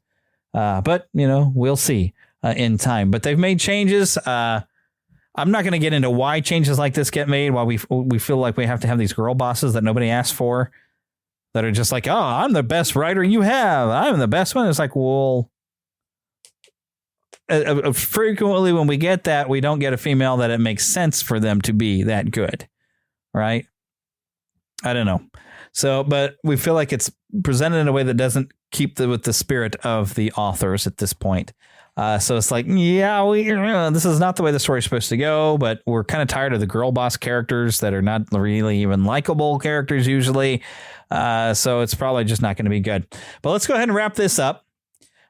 But, we'll see in time. But they've made changes. I'm not going to get into why changes like this get made, why we feel like we have to have these girl bosses that nobody asked for, that are just like, oh, I'm the best writer you have. I'm the best one. It's like, well, frequently when we get that, we don't get a female that it makes sense for them to be that good, right? I don't know. So, but we feel like it's presented in a way that doesn't keep with the spirit of the authors at this point. So it's like, yeah, this is not the way the story's supposed to go, but we're kind of tired of the girl boss characters that are not really even likable characters usually. So it's probably just not going to be good. But let's go ahead and wrap this up.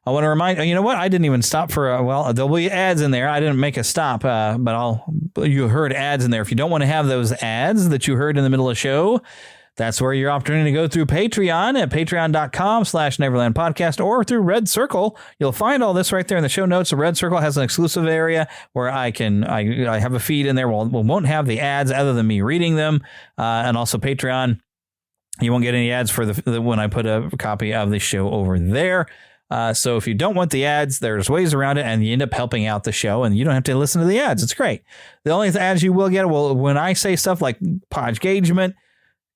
I want to remind you know what? I didn't even stop for there'll be ads in there. I didn't make a stop, but you heard ads in there. If you don't want to have those ads that you heard in the middle of the show, That's where your opportunity to go through Patreon at patreon.com/Neverland Podcast or through Red Circle. You'll find all this right there in the show notes. The Red Circle has an exclusive area where I have a feed in there. We won't have the ads other than me reading them. And also Patreon, you won't get any ads for when I put a copy of the show over there. So if you don't want the ads, there's ways around it, and you end up helping out the show, and you don't have to listen to the ads. It's great. The only ads you will get, when I say stuff like Podgagement,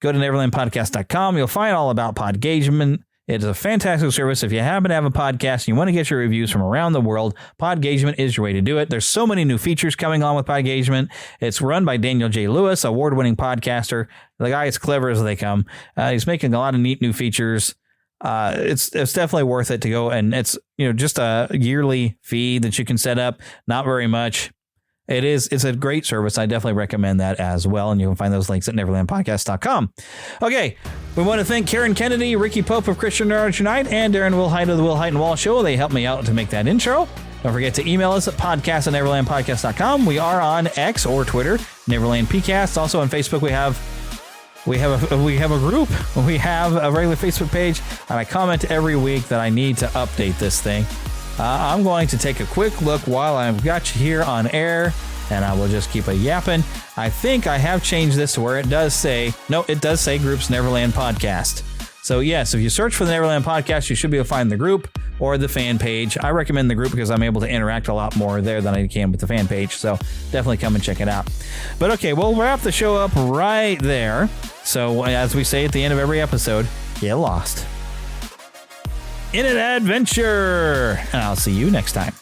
go to neverlandpodcast.com. You'll find all about Podgagement. It is a fantastic service. If you happen to have a podcast and you want to get your reviews from around the world, Podgagement is your way to do it. There's so many new features coming on with Podgagement. It's run by Daniel J. Lewis, award-winning podcaster. The guy is clever as they come. He's making a lot of neat new features. It's definitely worth it to go, and it's just a yearly fee that you can set up. Not very much. It's a great service. I definitely recommend that as well. And you can find those links at neverlandpodcast.com. Okay. We want to thank Karen Kennedy, Ricky Pope of Christian Nerds Unite, and Darren Wilhite of the Wilhite and Wall Show. They helped me out to make that intro. Don't forget to email us at podcast@neverlandpodcast.com. We are on X or Twitter, Neverland PCast. Also on Facebook, we have a group. We have a regular Facebook page, and I comment every week that I need to update this thing. I'm going to take a quick look while I've got you here on air, and I will just keep a yapping. I think I have changed this to where it does say Groups Neverland Podcast. So yes, if you search for the Neverland Podcast, you should be able to find the group or the fan page. I recommend the group because I'm able to interact a lot more there than I can with the fan page. So definitely come and check it out. But okay, we'll wrap the show up right there. So as we say at the end of every episode, get lost in an adventure. And I'll see you next time.